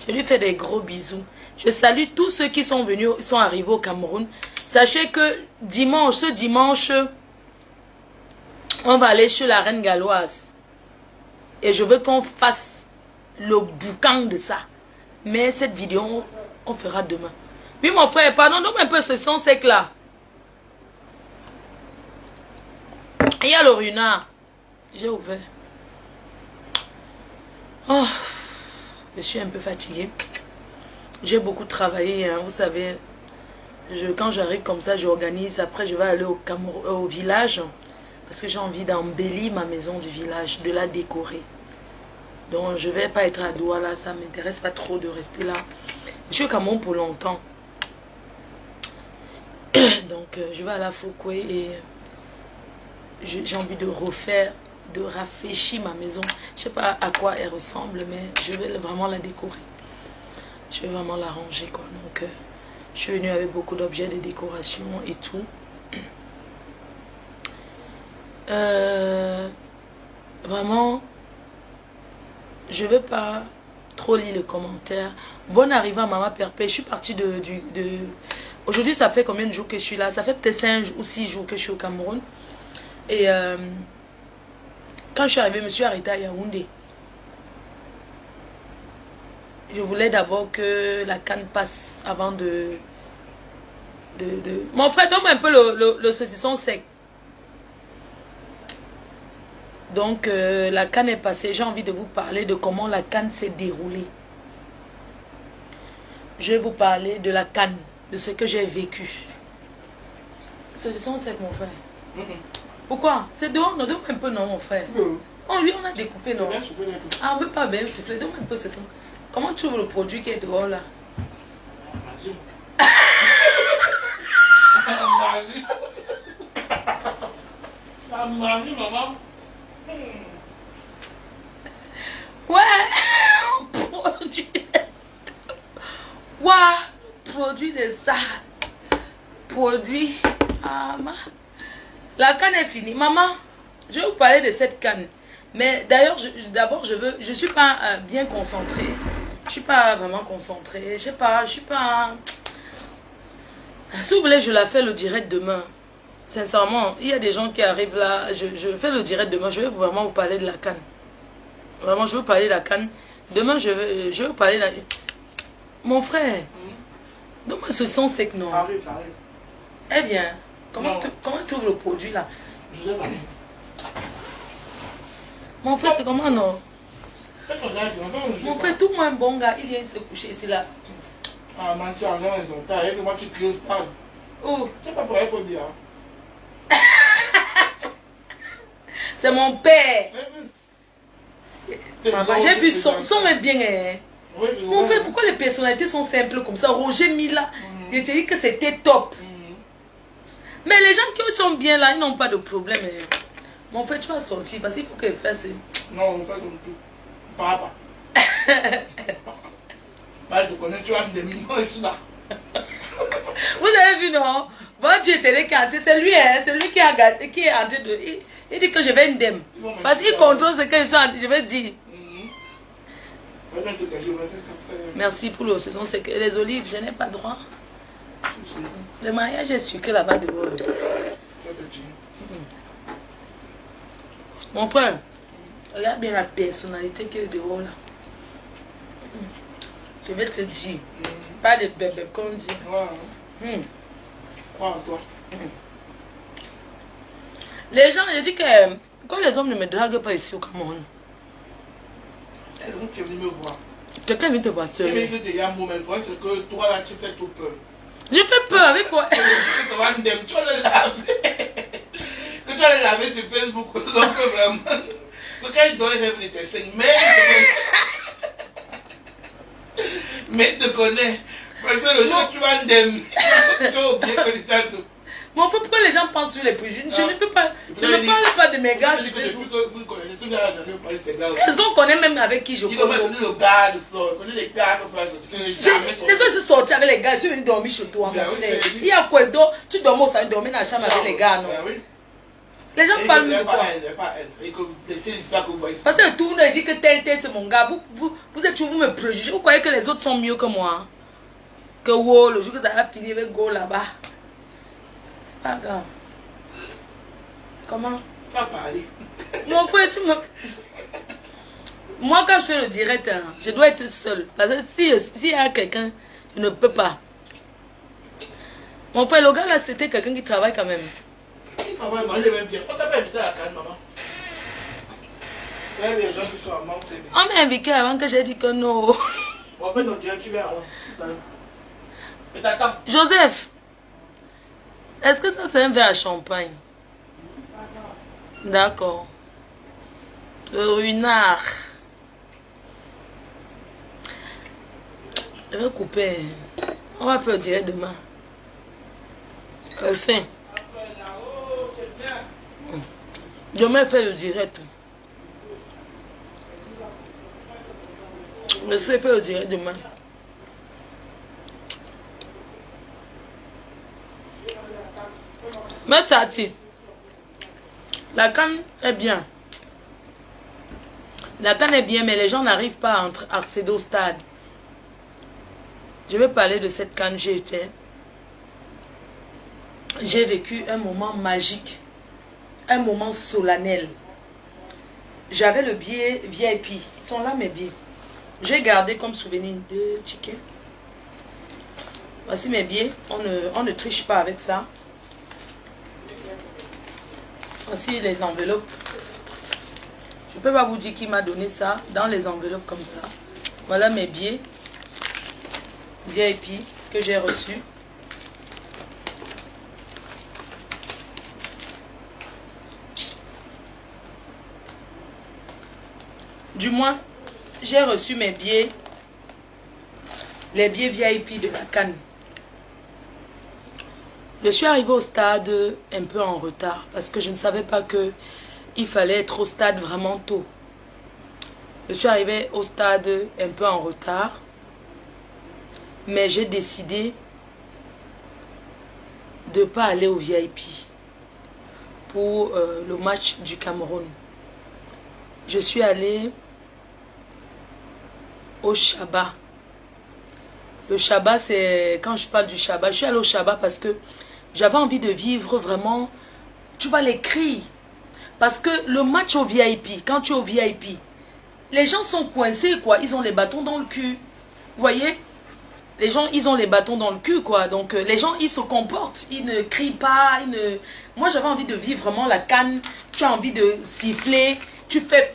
Je lui fais des gros bisous. Je salue tous ceux qui sont venus, sont arrivés au Cameroun. Sachez que ce dimanche, on va aller chez la reine galloise. Et je veux qu'on fasse le boucan de ça. Mais cette vidéo, on fera demain. Oui mon frère, pardon, donne un peu ce son sec là. Il y a le renard. J'ai ouvert. Oh, je suis un peu fatiguée. J'ai beaucoup travaillé, hein, vous savez. Quand j'arrive comme ça, j'organise. Après, je vais aller au village. Parce que j'ai envie d'embellir ma maison du village, de la décorer. Donc, je ne vais pas être à Douala. Ça ne m'intéresse pas trop de rester là. Je suis au Cameroun pour longtemps. Donc, je vais à la Fouquet et j'ai envie de refaire, de rafraîchir ma maison. Je ne sais pas à quoi elle ressemble, mais je vais vraiment la décorer. Je vais vraiment la ranger, quoi. Donc, je suis venue avec beaucoup d'objets de décoration et tout. Vraiment, je ne vais pas trop lire les commentaires. Bonne arrivée à Maman Perpé. Je suis partie de... Aujourd'hui, ça fait combien de jours que je suis là? Ça fait peut-être 5 ou 6 jours que je suis au Cameroun. Et quand je suis arrivée, je me suis arrêtée à Yaoundé. Je voulais d'abord que la canne passe avant de... Mon frère, donne-moi un peu le saucisson sec. Donc, la CAN est passée. J'ai envie de vous parler de comment la CAN s'est déroulée. Je vais vous parler de la CAN, de ce que j'ai vécu. Ce sont c'est mon frère. Pourquoi? C'est dehors, non, donne un peu, non, mon frère. Oh, lui, on a découpé, non. Ah, on ne veut pas bien souffler, donne un peu, c'est ça. Comment tu trouves le produit qui est dehors, là? Maman. Ouais, produit. Ouais, produit de ça. Produit. Ah, la canne est finie. Maman, je vais vous parler de cette canne. Mais d'ailleurs, d'abord, je suis pas bien concentrée. Je suis pas vraiment concentrée. Je suis pas. Si vous voulez, je la fais le direct demain. Sincèrement, il y a des gens qui arrivent là. Je fais le direct demain. Je vais vraiment vous parler de la canne. Vraiment, je veux parler de la canne. Demain, je vais vous parler de la... Mon frère, donne-moi ce son sec, non? Ça arrive, ça arrive. Eh bien, comment tu ouvres le produit là? Je sais pas. Mon frère, c'est comment, non? Fais ton live, Mon frère, tout moi un bon gars, il vient se coucher ici là. Ah, man, tu as raison. T'as raison, moi tu cries pas. Oh, C'est pas pour elle qu'on dit, hein. c'est mon père. Maman, j'ai vu son est bien. Hein. Oui, Mon frère, pourquoi les personnalités sont simples comme ça? Roger Mila, il te dit que c'était top. Mais les gens qui sont bien là, ils n'ont pas de problème. Hein. Mon frère, tu vas sortir parce qu'il faut qu'il fasse. Non, on fait comme tout. Papa. Bah, tu connais, tu as des millions ici là. Vous avez vu, non? Votre Dieu était quartier, c'est lui, hein? C'est lui qui est en train de. Il dit que je vais indemne. Parce qu'il contrôle ce que je vais dire. Merci pour le saison. C'est que les olives, je n'ai pas droit. Le mariage est sucré là-bas dehors. Mon frère, regarde bien la personnalité qui est dehors là. Je vais te dire. Pas de bébé qu'on dit. Crois en toi. Les gens, je dis que quand les hommes ne me draguent pas ici au Cameroun. Elle est venue me voir. Quelqu'un vient te voir seul. Il dit qu'il y a un moment, c'est que toi là tu fais tout peur. Je fais peur avec quoi? Tu vas le laver. Que tu vas le laver sur Facebook. Donc vraiment. Quand il doit être des dessins, mais il te connaît. Parce que le jour tu vas indemne. Tu vas oublier que tu as tout. Mon frère, pourquoi les gens pensent sur les préjugés? Je ne peux pas. Je ne parle pas de mes gars sur Facebook. Est-ce qu'on connaît même avec qui je Il connais? connaît le gars de Flore, il connaît les gars qui font ça. Les autres sont sortis avec les gars, je suis venu dormir chez toi. Mon frère. Il y a quoi d'autre? Tu dormais au salon, dormais dans la chambre avec les gars, non? Les gens parlent de quoi? Parce que tout le monde dit que tel c'est mon gars. Vous êtes toujours vous me préjugez. Vous croyez que les autres sont mieux que moi? Que wow, le jour que ça va finir avec go là-bas. Pas grave. Comment? Pas parler. Mon frère, tu me... Moi, quand je fais le direct, hein, je dois être seule. Parce que s'il y a quelqu'un, je ne peux pas. Mon frère, le gars là, c'était quelqu'un qui travaille quand même. Qui travaille, moi, j'aime bien. On t'a pas invité à la canne, maman. Il y a des gens qui sont à Mount TV. On m'a invité avant que j'ai dit que non. En fait, on dirait que tu viens avant. Et t'attends. Joseph, est-ce que ça c'est un verre à champagne? D'accord. Le ruinard. Je vais couper. On va faire direct demain. Merci. Demain, fait le direct. Je sais faire le direct demain. Mais ça tire. La canne est bien. La canne est bien, mais les gens n'arrivent pas à accéder au stade. Je vais parler de cette canne. J'ai vécu un moment magique. Un moment solennel. J'avais le billet VIP. Ils sont là mes billets. J'ai gardé comme souvenir 2 tickets. Voici mes billets. On ne triche pas avec ça. Voici les enveloppes. Je ne peux pas vous dire qui m'a donné ça dans les enveloppes comme ça. Voilà mes billets VIP que j'ai reçus. Du moins, j'ai reçu mes billets, les billets VIP de la CAN. Je suis arrivée au stade un peu en retard parce que je ne savais pas qu'il fallait être au stade vraiment tôt. Je suis arrivée au stade un peu en retard, mais j'ai décidé de ne pas aller au VIP pour le match du Cameroun. Je suis allée au Shabbat. Le Shabbat, c'est... Quand je parle du Shabbat, je suis allée au Shabbat parce que j'avais envie de vivre vraiment, tu vois, les cris. Parce que le match au VIP, quand tu es au VIP, les gens sont coincés, quoi. Ils ont les bâtons dans le cul. Vous voyez? Les gens, ils ont les bâtons dans le cul, quoi. Donc, les gens, ils se comportent. Ils ne crient pas. Moi, j'avais envie de vivre vraiment la canne. Tu as envie de siffler. Tu fais...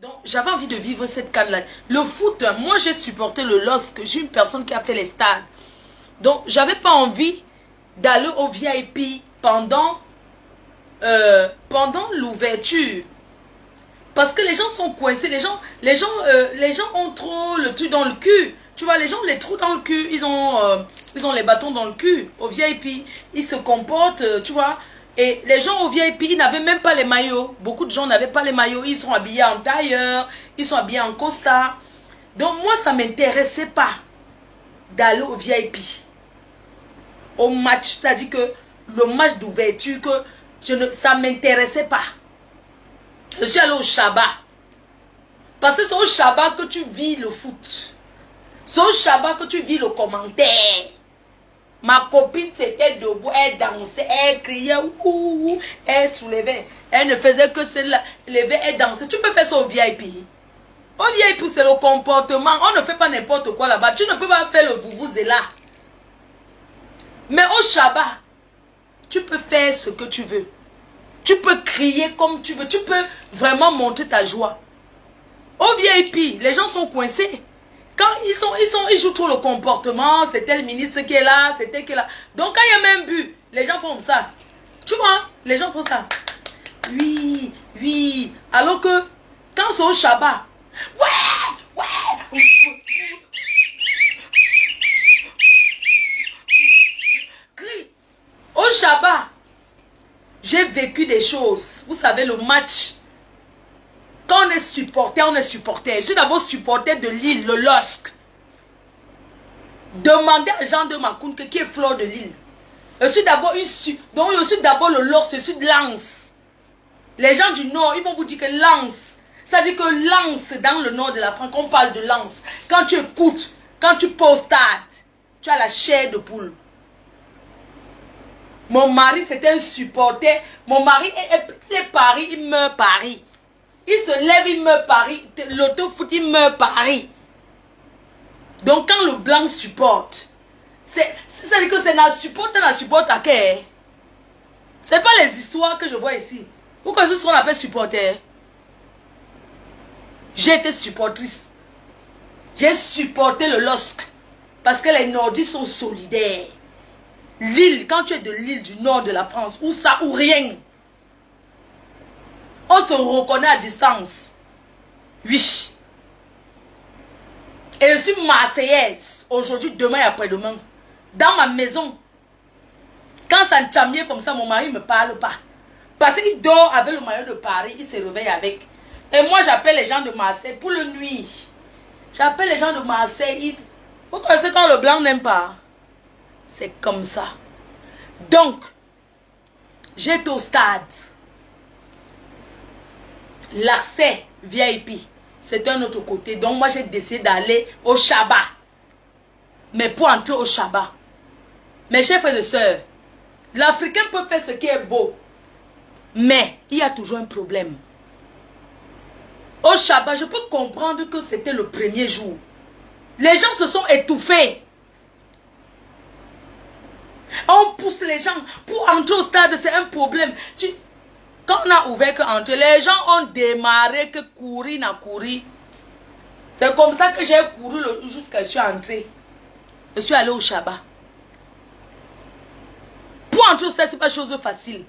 Donc, j'avais envie de vivre cette canne-là. Le foot, moi, j'ai supporté le LOSC. Je suis une personne qui a fait les stades. Donc, j'avais pas envie d'aller au VIP pendant l'ouverture. Parce que les gens sont coincés. Les gens ont trop le truc dans le cul. Tu vois, les gens ont les trous dans le cul. Ils ont les bâtons dans le cul au VIP. Ils se comportent, tu vois. Et les gens au VIP, ils n'avaient même pas les maillots. Beaucoup de gens n'avaient pas les maillots. Ils sont habillés en tailleur. Ils sont habillés en costard. Donc moi, ça ne m'intéressait pas d'aller au VIP. Au match. C'est-à-dire que le match d'ouverture, ça ne m'intéressait pas. Je suis allée au Shabbat. Parce que c'est au Shabbat que tu vis le foot. C'est au Shabbat que tu vis le commentaire. Ma copine c'était debout, elle dansait, elle criait, ouh, elle soulevait. Elle ne faisait que se lever, elle dansait. Tu peux faire ça au VIP. Au VIP, c'est le comportement. On ne fait pas n'importe quoi là-bas. Tu ne peux pas faire le vouvuzela. Mais au Shabbat, tu peux faire ce que tu veux. Tu peux crier comme tu veux. Tu peux vraiment montrer ta joie. Au VIP, les gens sont coincés. Quand ils jouent trop le comportement, c'est tel ministre qui est là, c'est tel qui est là. Donc quand il y a même but, les gens font ça. Tu vois, les gens font ça. Oui, oui. Alors que quand c'est au Shabbat, ouais. Crie. Au Shabbat, j'ai vécu des choses. Vous savez, le match. Quand on est supporter, on est supporter. Je suis d'abord supporter de Lille, le LOSC. Demandez à Jean de Macoun qui est Fleur de Lille. Je suis d'abord donc je suis d'abord le LOSC, je suis de Lens. Les gens du Nord, ils vont vous dire que Lens. Ça veut dire que Lens, dans le nord de la France, on parle de Lens. Quand tu écoutes, quand tu poses stade, tu as la chair de poule. Mon mari, c'était un supporter. Mon mari, il est Paris, il meurt Paris. Il se lève, il meurt Paris. L'auto-foot, il meurt Paris. Donc, quand le blanc supporte, c'est-à-dire que c'est la supporte à qui? C'est pas les histoires que je vois ici. Pourquoi ce sont appelés supporters? J'ai été supportrice. J'ai supporté le LOSC. Parce que les Nordiques sont solidaires. Lille, quand tu es de l'île du nord de la France, où ça ou rien. On se reconnaît à distance. Oui. Et je suis marseillaise. Aujourd'hui, demain et après-demain. Dans ma maison. Quand ça me chambier comme ça, mon mari ne me parle pas. Parce qu'il dort avec le maillot de Paris. Il se réveille avec. Et moi, j'appelle les gens de Marseille pour le nuit. J'appelle les gens de Marseille. Vous connaissez quand le blanc n'aime pas. C'est comme ça. Donc, j'étais au stade. L'accès VIP, c'est un autre côté. Donc moi, j'ai décidé d'aller au Shabbat. Mais pour entrer au Shabbat, mes chers frères et sœurs, l'Africain peut faire ce qui est beau. Mais il y a toujours un problème. Au Shabbat, je peux comprendre que c'était le premier jour. Les gens se sont étouffés. On pousse les gens pour entrer au stade, c'est un problème. Quand on a ouvert que entre, les gens ont démarré que courir n'a couru. C'est comme ça que j'ai couru jusqu'à je suis entrée. Je suis allée au Shabbat. Pour entrer au stade, ce n'est pas chose facile.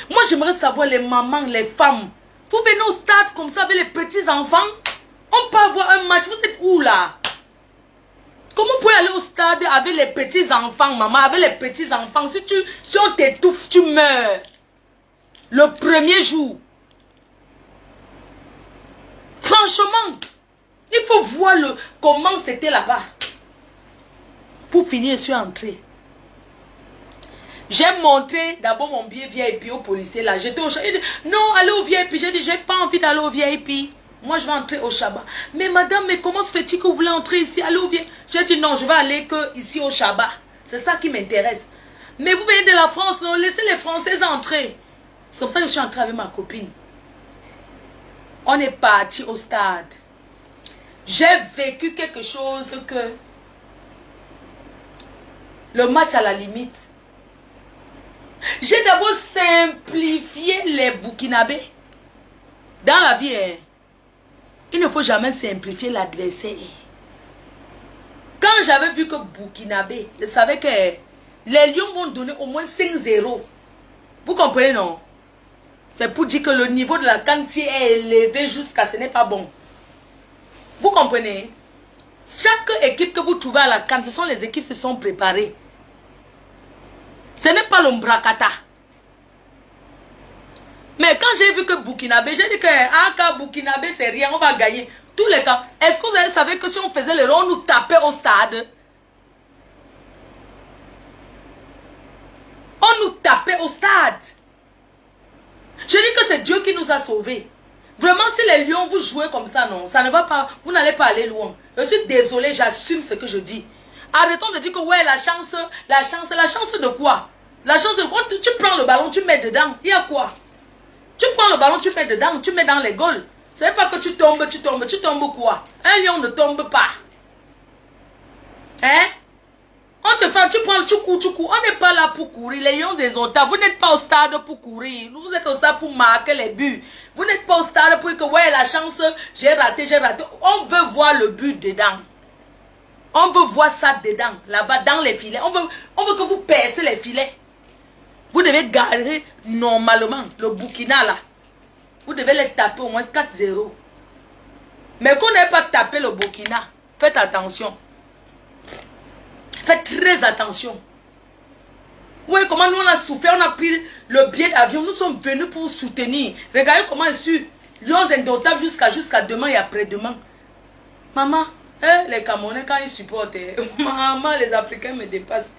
Moi, j'aimerais savoir les mamans, les femmes. Vous venez au stade comme ça avec les petits enfants. On peut avoir un match. Vous êtes où là? Comment vous pouvez aller au stade avec les petits enfants, maman, avec les petits enfants? Si on t'étouffe, tu meurs. Le premier jour. Franchement, il faut voir comment c'était là-bas. Pour finir, je suis entrée. J'ai montré d'abord mon billet VIP au policier là. J'étais au Shabbat. Il dit, non, allez au VIP. J'ai dit, j'ai pas envie d'aller au VIP. Moi, je vais entrer au Shabbat. Mais madame, mais comment se fait-il que vous voulez entrer ici? Allez au VIP. J'ai dit, non, je vais aller que ici au Shabbat. C'est ça qui m'intéresse. Mais vous venez de la France, non? Laissez les Français entrer. C'est comme ça que je suis entrée avec ma copine. On est parti au stade. J'ai vécu quelque chose que... Le match à la limite. J'ai d'abord simplifié les Burkinabés. Dans la vie, il ne faut jamais simplifier l'adversaire. Quand j'avais vu que Burkinabé, je savais que les Lions vont donner au moins 5-0. Vous comprenez, non? C'est pour dire que le niveau de la quantité est élevé jusqu'à ce n'est pas bon. Vous comprenez? Chaque équipe que vous trouvez à la CAN, ce sont les équipes qui se sont préparées. Ce n'est pas l'Ombrakata. Mais quand j'ai vu que Burkinabé, j'ai dit que Burkinabé c'est rien, on va gagner. Tous les cas, est-ce que vous savez que si on faisait le rond, on nous tapait au stade? On nous tapait au stade. Je dis que c'est Dieu qui nous a sauvés. Vraiment, si les Lions vous jouez comme ça, non, ça ne va pas, vous n'allez pas aller loin. Je suis désolée, j'assume ce que je dis. Arrêtons de dire que ouais, la chance de quoi? La chance de quoi? Tu prends le ballon, tu mets dedans. Il y a quoi? Tu prends le ballon, tu mets dedans, tu mets dans les goals. Ce n'est pas que tu tombes quoi? Un lion ne tombe pas. Hein? On te fait, tu cours. On n'est pas là pour courir. Les lions des Ottawa, vous n'êtes pas au stade pour courir. Vous êtes au stade pour marquer les buts. Vous n'êtes pas au stade pour dire que ouais, la chance, j'ai raté. On veut voir le but dedans. On veut voir ça dedans, là-bas, dans les filets. On veut que vous percez les filets. Vous devez garder normalement le Burkina là. Vous devez les taper au moins 4-0. Mais qu'on n'ait pas tapé le Burkina, faites attention. Faites très attention. Oui, comment nous on a souffert, on a pris le billet d'avion, nous sommes venus pour soutenir. Regardez comment je suis. Lions indomptables jusqu'à demain et après-demain. Maman, les Camerounais, quand ils supportent, maman, les Africains me dépassent.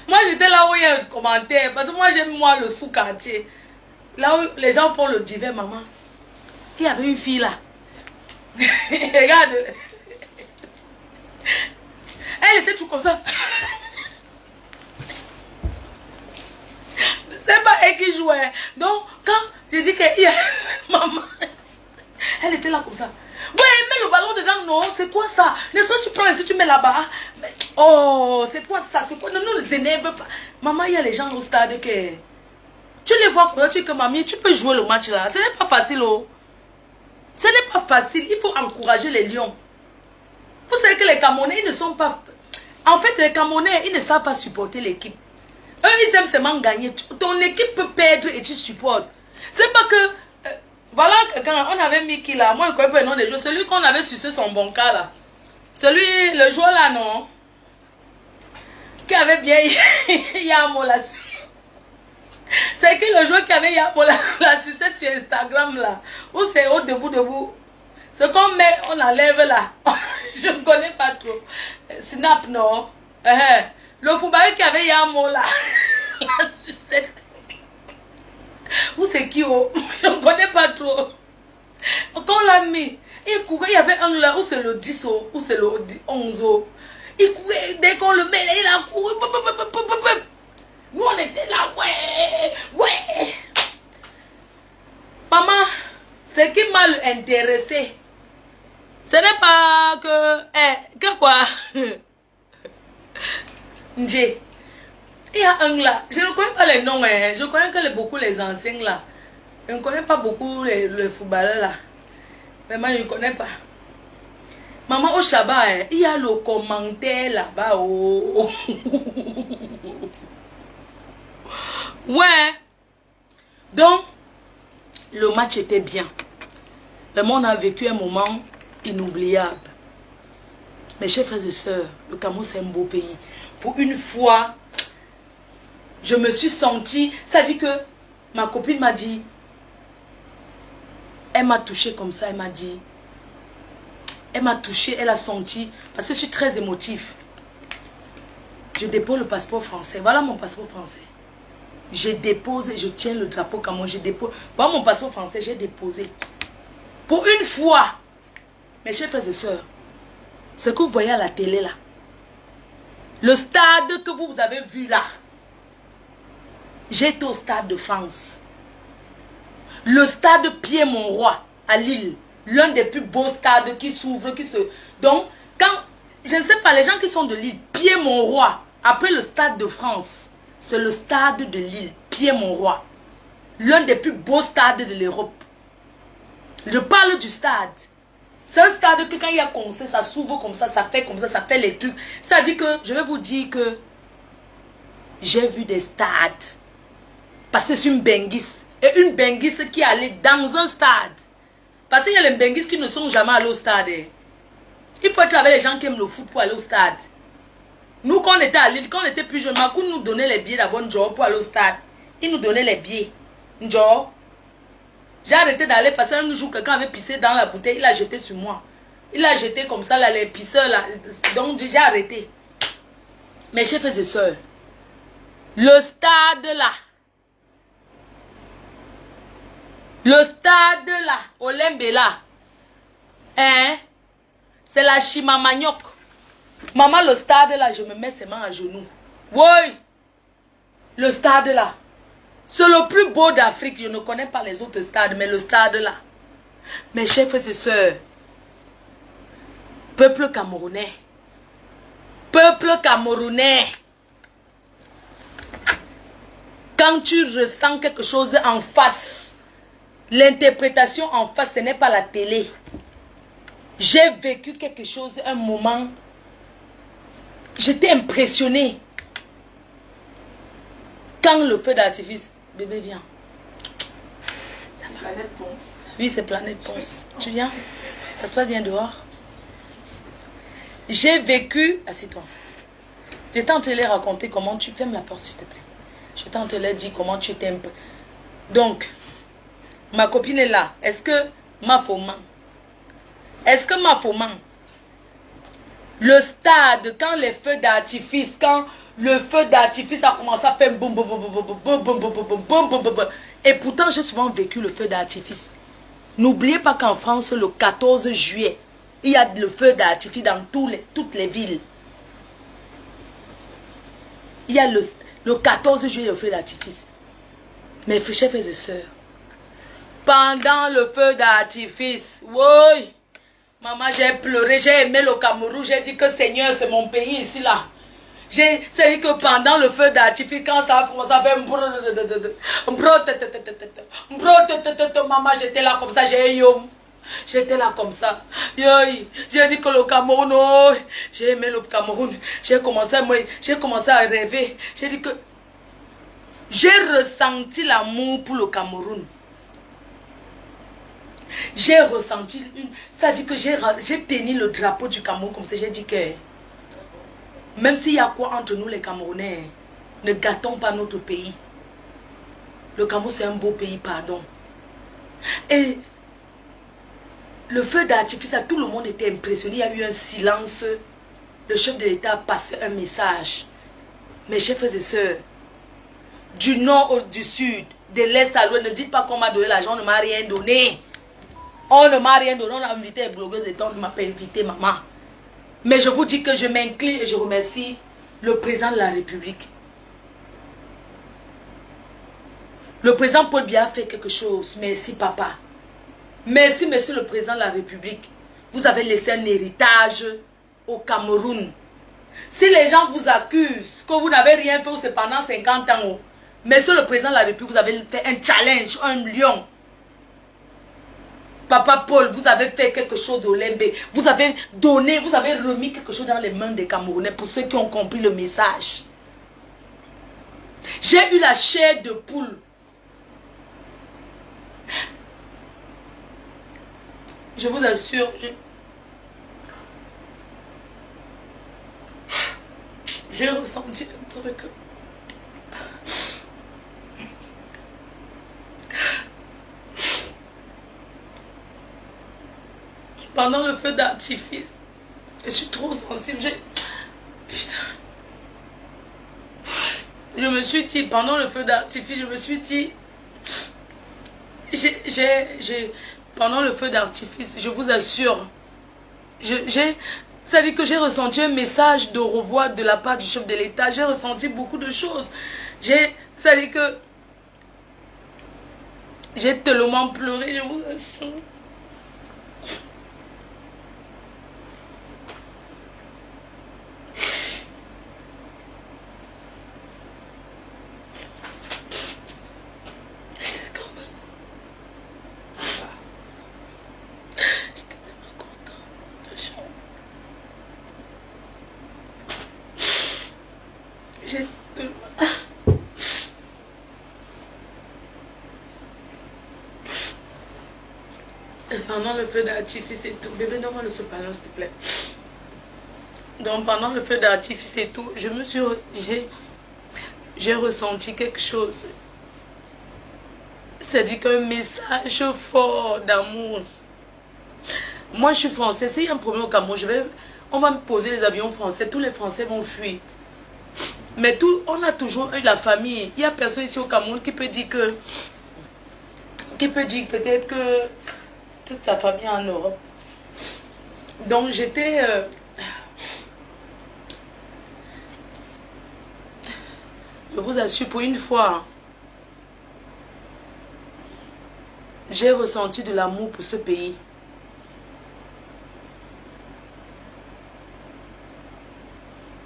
Moi, j'étais là où il y a un commentaire, parce que moi, j'aime le sous-quartier. Là où les gens font le divers, maman. Il y avait une fille là. Regarde. Elle était tout comme ça. C'est pas elle qui jouait. Donc, quand je dis que maman, elle était là comme ça. Ouais, mets le ballon dedans, non, c'est quoi ça? Les autres, tu prends les autres, tu mets là-bas. Oh, c'est quoi ça? C'est quoi? Ne nous énerve pas. Maman, il y a les gens au stade que... Tu les vois comme ça, tu dis que mamie, tu peux jouer le match là. Ce n'est pas facile, oh. Ce n'est pas facile. Il faut encourager les lions. Vous savez que les Camerounais, ils ne sont pas... En fait, les Camerounais, ils ne savent pas supporter l'équipe. Eux, ils aiment seulement gagner. Ton équipe peut perdre et tu supportes. C'est pas que... voilà, quand on avait mis qui là, moi je connais pas le nom des joueurs. Celui qu'on avait sucé son bon cas là. Celui, le joueur là, non. Qui avait bien Yamo là. C'est que le joueur qui avait Yamo la sucette sur Instagram là. Où c'est au debout. Ce qu'on met, on enlève là. Je ne connais pas trop. Snap, non. Le footballeur qui avait Yamo là. La sucette. Où c'est qui, oh? Je ne connais pas trop. Quand on l'a mis, il courait, il y avait un là, où c'est le 10, oh, où c'est le 11. Oh. Il courait, dès qu'on le met, il a couru. Nous, on était là, ouais. Maman, ce qui m'a intéressé, ce n'est pas que... que quoi? Il y a un là, je ne connais pas les noms, hein. Je connais que beaucoup les anciens là. Je ne connais pas beaucoup les footballeurs là. Vraiment, je ne connais pas. Maman, au Shabbat, hein, il y a le commentaire là-bas. Oh. Ouais. Donc, le match était bien. Le monde a vécu un moment inoubliable. Mes chers frères et sœurs, le Cameroun c'est un beau pays. Pour une fois, je me suis sentie, ça dit que ma copine m'a dit, elle m'a touché comme ça, elle m'a dit, elle m'a touché, elle a senti, parce que je suis très émotif. Je dépose le passeport français, voilà mon passeport français. Je dépose, je tiens le drapeau Cameroun, je dépose, voilà mon passeport français, j'ai déposé. Pour une fois, mes chers frères et sœurs, ce que vous voyez à la télé là, le stade que vous avez vu là, j'étais au stade de France. Le stade Pierre-Mauroy à Lille, l'un des plus beaux stades qui s'ouvre, qui se... Donc, quand, je ne sais pas, les gens qui sont de Lille, Pierre-Mauroy, après le stade de France, c'est le stade de Lille, Pierre-Mauroy, l'un des plus beaux stades de l'Europe. Je parle du stade. C'est un stade que quand il y a concert, ça s'ouvre comme ça fait les trucs. Ça dit que, je vais vous dire que j'ai vu des stades. Parce que c'est une benguisse. Et une benguisse qui est allée dans un stade. Parce qu'il y a les benguisses qui ne sont jamais allés au stade. Il faut être avec les gens qui aiment le foot pour aller au stade. Nous, quand on était à Lille, quand on était plus jeunes, Makou nous donnait les billets d'abord pour aller au stade. Il nous donnait les billets. J'ai arrêté d'aller parce qu'un jour, quelqu'un avait pissé dans la bouteille, il a jeté sur moi. Il a jeté comme ça, là, les pisseurs, là. Donc, j'ai arrêté. Mes chers frères et sœurs, le stade, là, Olembe, là, hein, c'est la Chimamaniok. Maman, le stade, là, je me mets ses mains à genoux. Oui, le stade, là. C'est le plus beau d'Afrique. Je ne connais pas les autres stades, mais le stade là. Mes chers frères et sœurs, peuple camerounais, quand tu ressens quelque chose en face, l'interprétation en face, ce n'est pas la télé. J'ai vécu quelque chose, un moment, j'étais impressionnée. Quand le feu d'artifice, bébé viens. C'est Planète Ponce. Oui, c'est Planète Ponce. Tu viens? Ça se passe bien dehors? J'ai vécu... Assieds-toi. J'étais en train de les raconter comment tu... Ferme la porte, s'il te plaît. J'étais en train de leur dire comment tu étais un peu... Donc, ma copine est là. Est-ce que ma foman? Le stade, quand les feux d'artifice, quand le feu d'artifice a commencé à faire boum boum boum boum boum boum boum boum boum boum boum boum. Et pourtant, j'ai souvent vécu le feu d'artifice. N'oubliez pas qu'en France, le 14 juillet, il y a le feu d'artifice dans toutes les villes. Il y a le 14 juillet, le feu d'artifice. Mes chers frères et sœurs, pendant le feu d'artifice, oui, maman, j'ai pleuré, j'ai aimé le Cameroun, j'ai dit que Seigneur, c'est mon pays ici, là. C'est-à-dire que pendant le feu d'artifice, quand ça a commencé à faire maman, j'étais là comme ça, j'étais là comme ça. J'ai dit que le Cameroun, oh, j'ai aimé le Cameroun. J'ai commencé à rêver. J'ai dit que j'ai ressenti l'amour pour le Cameroun. J'ai ressenti ça dit que j'ai tenu le drapeau du Cameroun comme ça. J'ai dit que même s'il y a quoi entre nous les Camerounais, ne gâtons pas notre pays. Le Cameroun c'est un beau pays, pardon. Et le feu d'artifice, tout le monde était impressionné. Il y a eu un silence. Le chef de l'État a passé un message. Mes chers frères et sœurs, du nord au du sud, de l'est à l'ouest, ne dites pas qu'on m'a donné l'argent, on ne m'a rien donné. On ne m'a rien donné, on a invité les blogueuses et on ne m'a pas invité, maman. Mais je vous dis que je m'incline et je remercie le président de la République. Le président Paul Biya a fait quelque chose. Merci, papa. Merci, monsieur le président de la République. Vous avez laissé un héritage au Cameroun. Si les gens vous accusent que vous n'avez rien fait, c'est pendant 50 ans, monsieur le président de la République, vous avez fait un challenge, un lion. Papa Paul, vous avez fait quelque chose de Lembe. Vous avez donné, vous avez remis quelque chose dans les mains des Camerounais pour ceux qui ont compris le message. J'ai eu la chair de poule. Je vous assure, j'ai ressenti un truc. Pendant le feu d'artifice, je suis trop sensible. Je me suis dit, pendant le feu d'artifice, je me suis dit, pendant le feu d'artifice, je vous assure, c'est-à-dire que j'ai ressenti un message de revoir de la part du chef de l'État. J'ai ressenti beaucoup de choses. C'est-à-dire que j'ai tellement pleuré, je vous assure. Pendant le feu d'artifice et tout, bébé, donne-moi le sopalin, s'il te plaît. Donc, pendant le feu d'artifice et tout, j'ai ressenti quelque chose. C'est-à-dire qu'un message fort d'amour. Moi, je suis français. S'il y a un problème au Cameroun, on va me poser les avions français. Tous les Français vont fuir. Mais on a toujours eu la famille. Il n'y a personne ici au Cameroun qui peut dire que... Qui peut dire peut-être que... toute sa famille en Europe. Donc j'étais... je vous assure, pour une fois, j'ai ressenti de l'amour pour ce pays.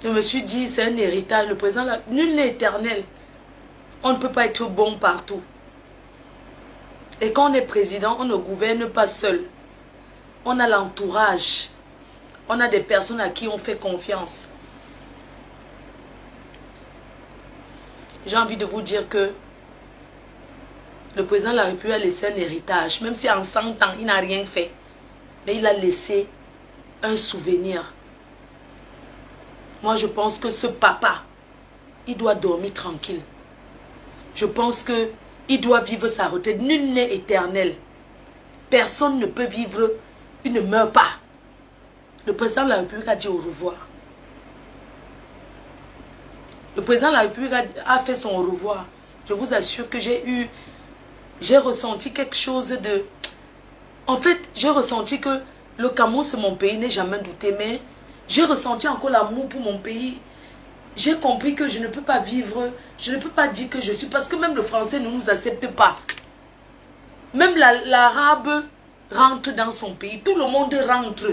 Je me suis dit, c'est un héritage. Le président, nul n'est éternel. On ne peut pas être bon partout. Et quand on est président, on ne gouverne pas seul. On a l'entourage. On a des personnes à qui on fait confiance. J'ai envie de vous dire que le président de la République a laissé un héritage. Même si en 100 ans, il n'a rien fait. Mais il a laissé un souvenir. Moi, je pense que ce papa, il doit dormir tranquille. Je pense que il doit vivre sa retraite. Nul n'est éternel. Personne ne peut vivre. Il ne meurt pas. Le président de la République a dit au revoir. Le président de la République a fait son au revoir. Je vous assure que j'ai ressenti quelque chose de... En fait, j'ai ressenti que le Cameroun, c'est mon pays, n'ai jamais douté, mais j'ai ressenti encore l'amour pour mon pays. J'ai compris que je ne peux pas vivre, je ne peux pas dire que je suis... Parce que même le français ne nous accepte pas. Même l'arabe rentre dans son pays. Tout le monde rentre.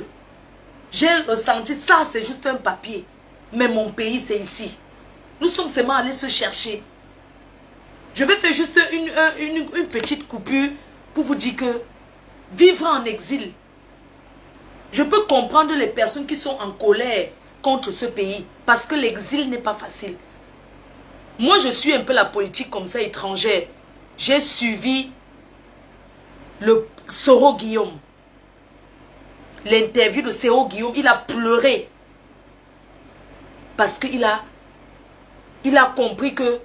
J'ai ressenti, ça c'est juste un papier. Mais mon pays c'est ici. Nous sommes seulement allés se chercher. Je vais faire juste une petite coupure pour vous dire que vivre en exil, je peux comprendre les personnes qui sont en colère contre ce pays. Parce que l'exil n'est pas facile. Moi, je suis un peu la politique comme ça étrangère. J'ai suivi le Soro Guillaume. L'interview de Soro Guillaume, il a pleuré. Parce qu'il a compris que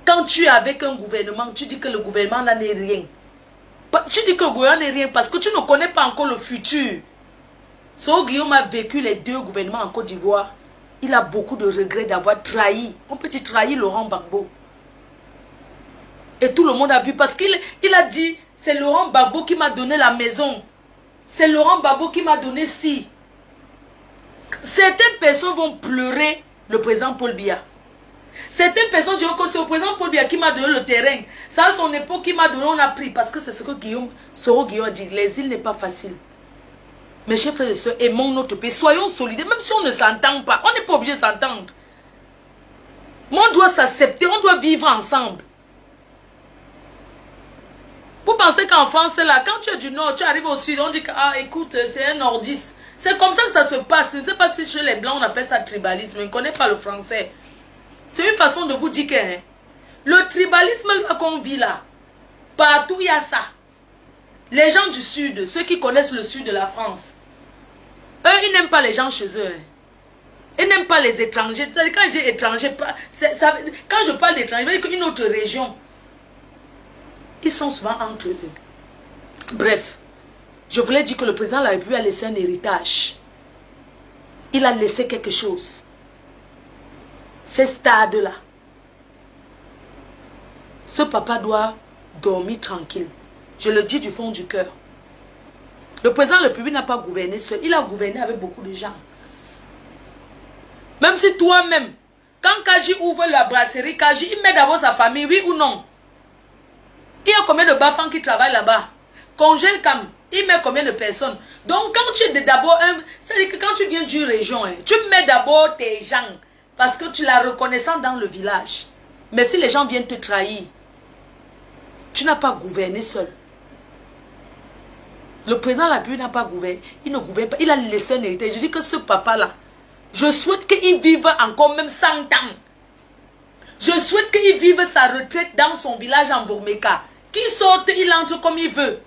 quand tu es avec un gouvernement, tu dis que le gouvernement n'est rien. Tu dis que le gouvernement n'est rien parce que tu ne connais pas encore le futur. Soro Guillaume a vécu les 2 gouvernements en Côte d'Ivoire. Il a beaucoup de regrets d'avoir trahi. On peut dire trahi Laurent Gbagbo. Et tout le monde a vu parce qu'il a dit, c'est Laurent Gbagbo qui m'a donné la maison. C'est Laurent Gbagbo qui m'a donné ci. Certaines personnes vont pleurer le président Paul Biya. Certaines personnes diront que c'est le président Paul Biya qui m'a donné le terrain. C'est à son époque qui m'a donné, on a pris. Parce que c'est ce que Soro Guillaume a dit. L'exil n'est pas facile. Mes chers frères et sœurs, aimons notre pays. Soyons solidaires, même si on ne s'entend pas. On n'est pas obligé de s'entendre. Mais on doit s'accepter, on doit vivre ensemble. Vous pensez qu'en France, là, quand tu es du nord, tu arrives au sud, on dit que, ah, écoute, c'est un nordiste. C'est comme ça que ça se passe. Je ne sais pas si chez les blancs, on appelle ça tribalisme. Je ne connais pas le français. C'est une façon de vous dire que hein, le tribalisme qu'on vit là, partout il y a ça. Les gens du sud, ceux qui connaissent le sud de la France, eux, ils n'aiment pas les gens chez eux. Hein. Ils n'aiment pas les étrangers. Quand je dis étranger, quand je parle d'étrangers, je veux dire qu'une autre région, ils sont souvent entre eux. Bref, je voulais dire que le président de la République a laissé un héritage. Il a laissé quelque chose. Ces stades-là. Ce papa doit dormir tranquille. Je le dis du fond du cœur. Le président de la République n'a pas gouverné seul. Il a gouverné avec beaucoup de gens. Même si toi-même, quand Kaji ouvre la brasserie, Kaji, il met d'abord sa famille, oui ou non? Il y a combien de bafans qui travaillent là-bas? Congèle Cam, il met combien de personnes? Donc quand tu es d'abord un... C'est-à-dire que quand tu viens d'une région, hein, tu mets d'abord tes gens. Parce que tu la reconnaissant dans le village. Mais si les gens viennent te trahir, tu n'as pas gouverné seul. Le président de la République n'a pas gouverné. Il ne gouverne pas. Il a laissé un héritage. Je dis que ce papa-là, je souhaite qu'il vive encore même 100 ans. Je souhaite qu'il vive sa retraite dans son village en Vormeka. Qu'il sorte, il entre comme il veut.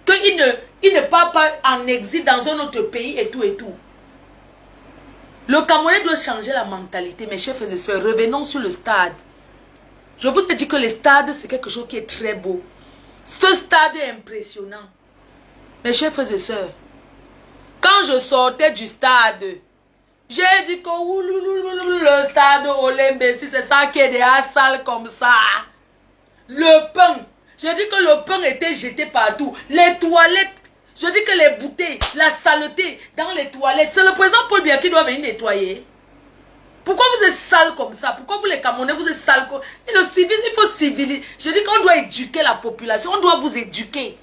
Qu'il ne part pas en exil dans un autre pays et tout et tout. Le Camerounais doit changer la mentalité, mes chers frères et sœurs. Revenons sur le stade. Je vous ai dit que le stade, c'est quelque chose qui est très beau. Ce stade est impressionnant. Mes chers frères et sœurs, quand je sortais du stade, j'ai dit que le stade Olembe, si c'est ça qui est derrière salle comme ça. Le pain, j'ai dit que le pain était jeté partout. Les toilettes, je dis que les bouteilles, la saleté dans les toilettes, c'est le président Paul Biya qui doit venir nettoyer. Pourquoi vous êtes sale comme ça? Pourquoi vous les Camerounais, vous êtes sale comme ça? Et le civil, il faut civiliser. Je dis qu'on doit éduquer la population, on doit vous éduquer.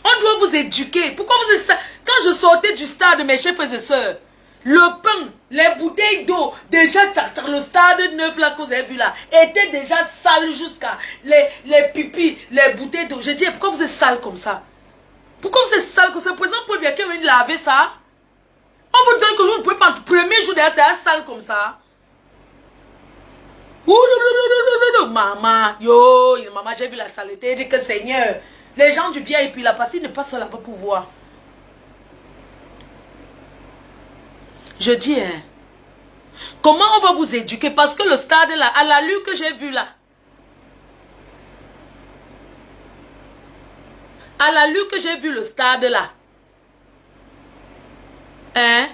On doit vous éduquer. Pourquoi vous êtes sale? Quand je sortais du stade, mes chers frères et sœurs, le pain, les bouteilles d'eau, déjà le stade neuf là que vous avez vu là, était déjà sale jusqu'à les pipis, les bouteilles d'eau. Je dis, pourquoi vous êtes sale comme ça? Pourquoi vous êtes sale comme ça? Le président Paul Biya qui vient laver ça? On vous donne que vous ne pouvez pas, le premier jour derrière, c'est sale comme ça. Maman, yo, maman, j'ai vu la saleté, j'ai dit que Seigneur, les gens du VIP, la passé ne passent là-bas pour voir. Je dis, hein, comment on va vous éduquer? Parce que le stade là, à l'allure que j'ai vu là, à l'allure que j'ai vu le stade là, hein,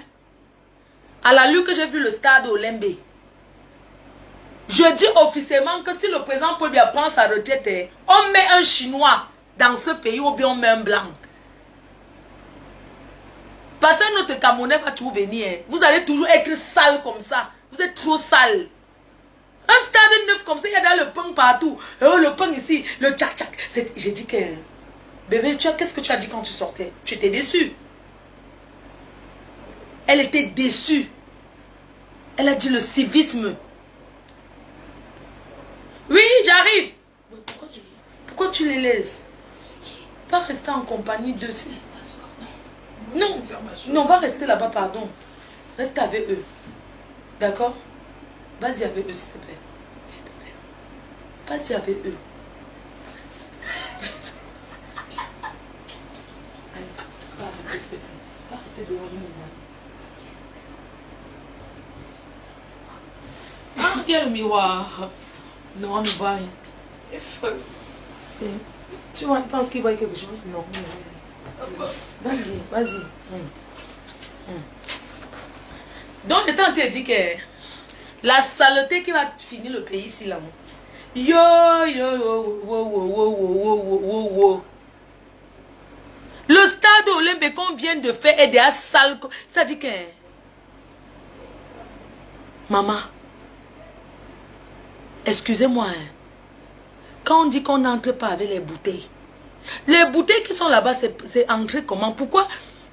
à l'allure que j'ai vu le stade Olembe, je dis officiellement que si le président Paul Biya prend sa retraite, on met un Chinois dans ce pays ou bien on met un blanc. Parce que notre Camerounais va toujours venir. Vous allez toujours être sale comme ça. Vous êtes trop sale. Un stade neuf comme ça, il y a dans le pain partout. Oh, le pain ici, le tchak-tchak. J'ai dit que... Bébé, qu'est-ce que tu as dit quand tu sortais? Tu étais déçu. Elle était déçue. Elle a dit le civisme. Oui, j'arrive. Pourquoi tu les laisses? Va rester en compagnie de... Non, non, va rester là-bas, pardon. Reste avec eux. D'accord? Vas-y avec eux, s'il te plaît. S'il te plaît. Vas-y avec eux. Allez, va rester dehors, ah, il y a le miroir. Non, on ne voit rien. Tu vois, il pense qu'il voit quelque chose? Non. Vas-y, vas-y. Donc, le temps te dit que la saleté qui va finir le pays ici, là. Le stade Olembe qu'on vient de faire est déjà sale. Ça dit que... Maman, excusez-moi, hein. Quand on dit qu'on n'entre pas avec les bouteilles qui sont là-bas, c'est entré comment? Pourquoi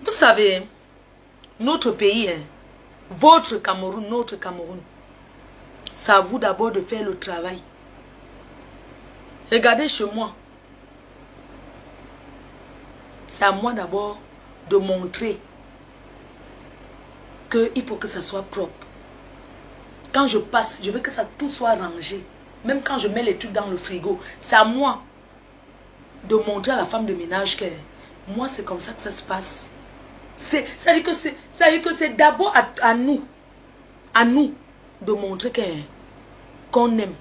Vous savez, notre pays, hein, votre Cameroun, notre Cameroun, c'est à vous d'abord de faire le travail. Regardez chez moi. C'est à moi d'abord de montrer qu'il faut que ça soit propre. Quand je passe, je veux que ça tout soit rangé. Même quand je mets les trucs dans le frigo, c'est à moi de montrer à la femme de ménage que moi, c'est comme ça que ça se passe. Ça dit que c'est d'abord à nous de montrer qu'on aime.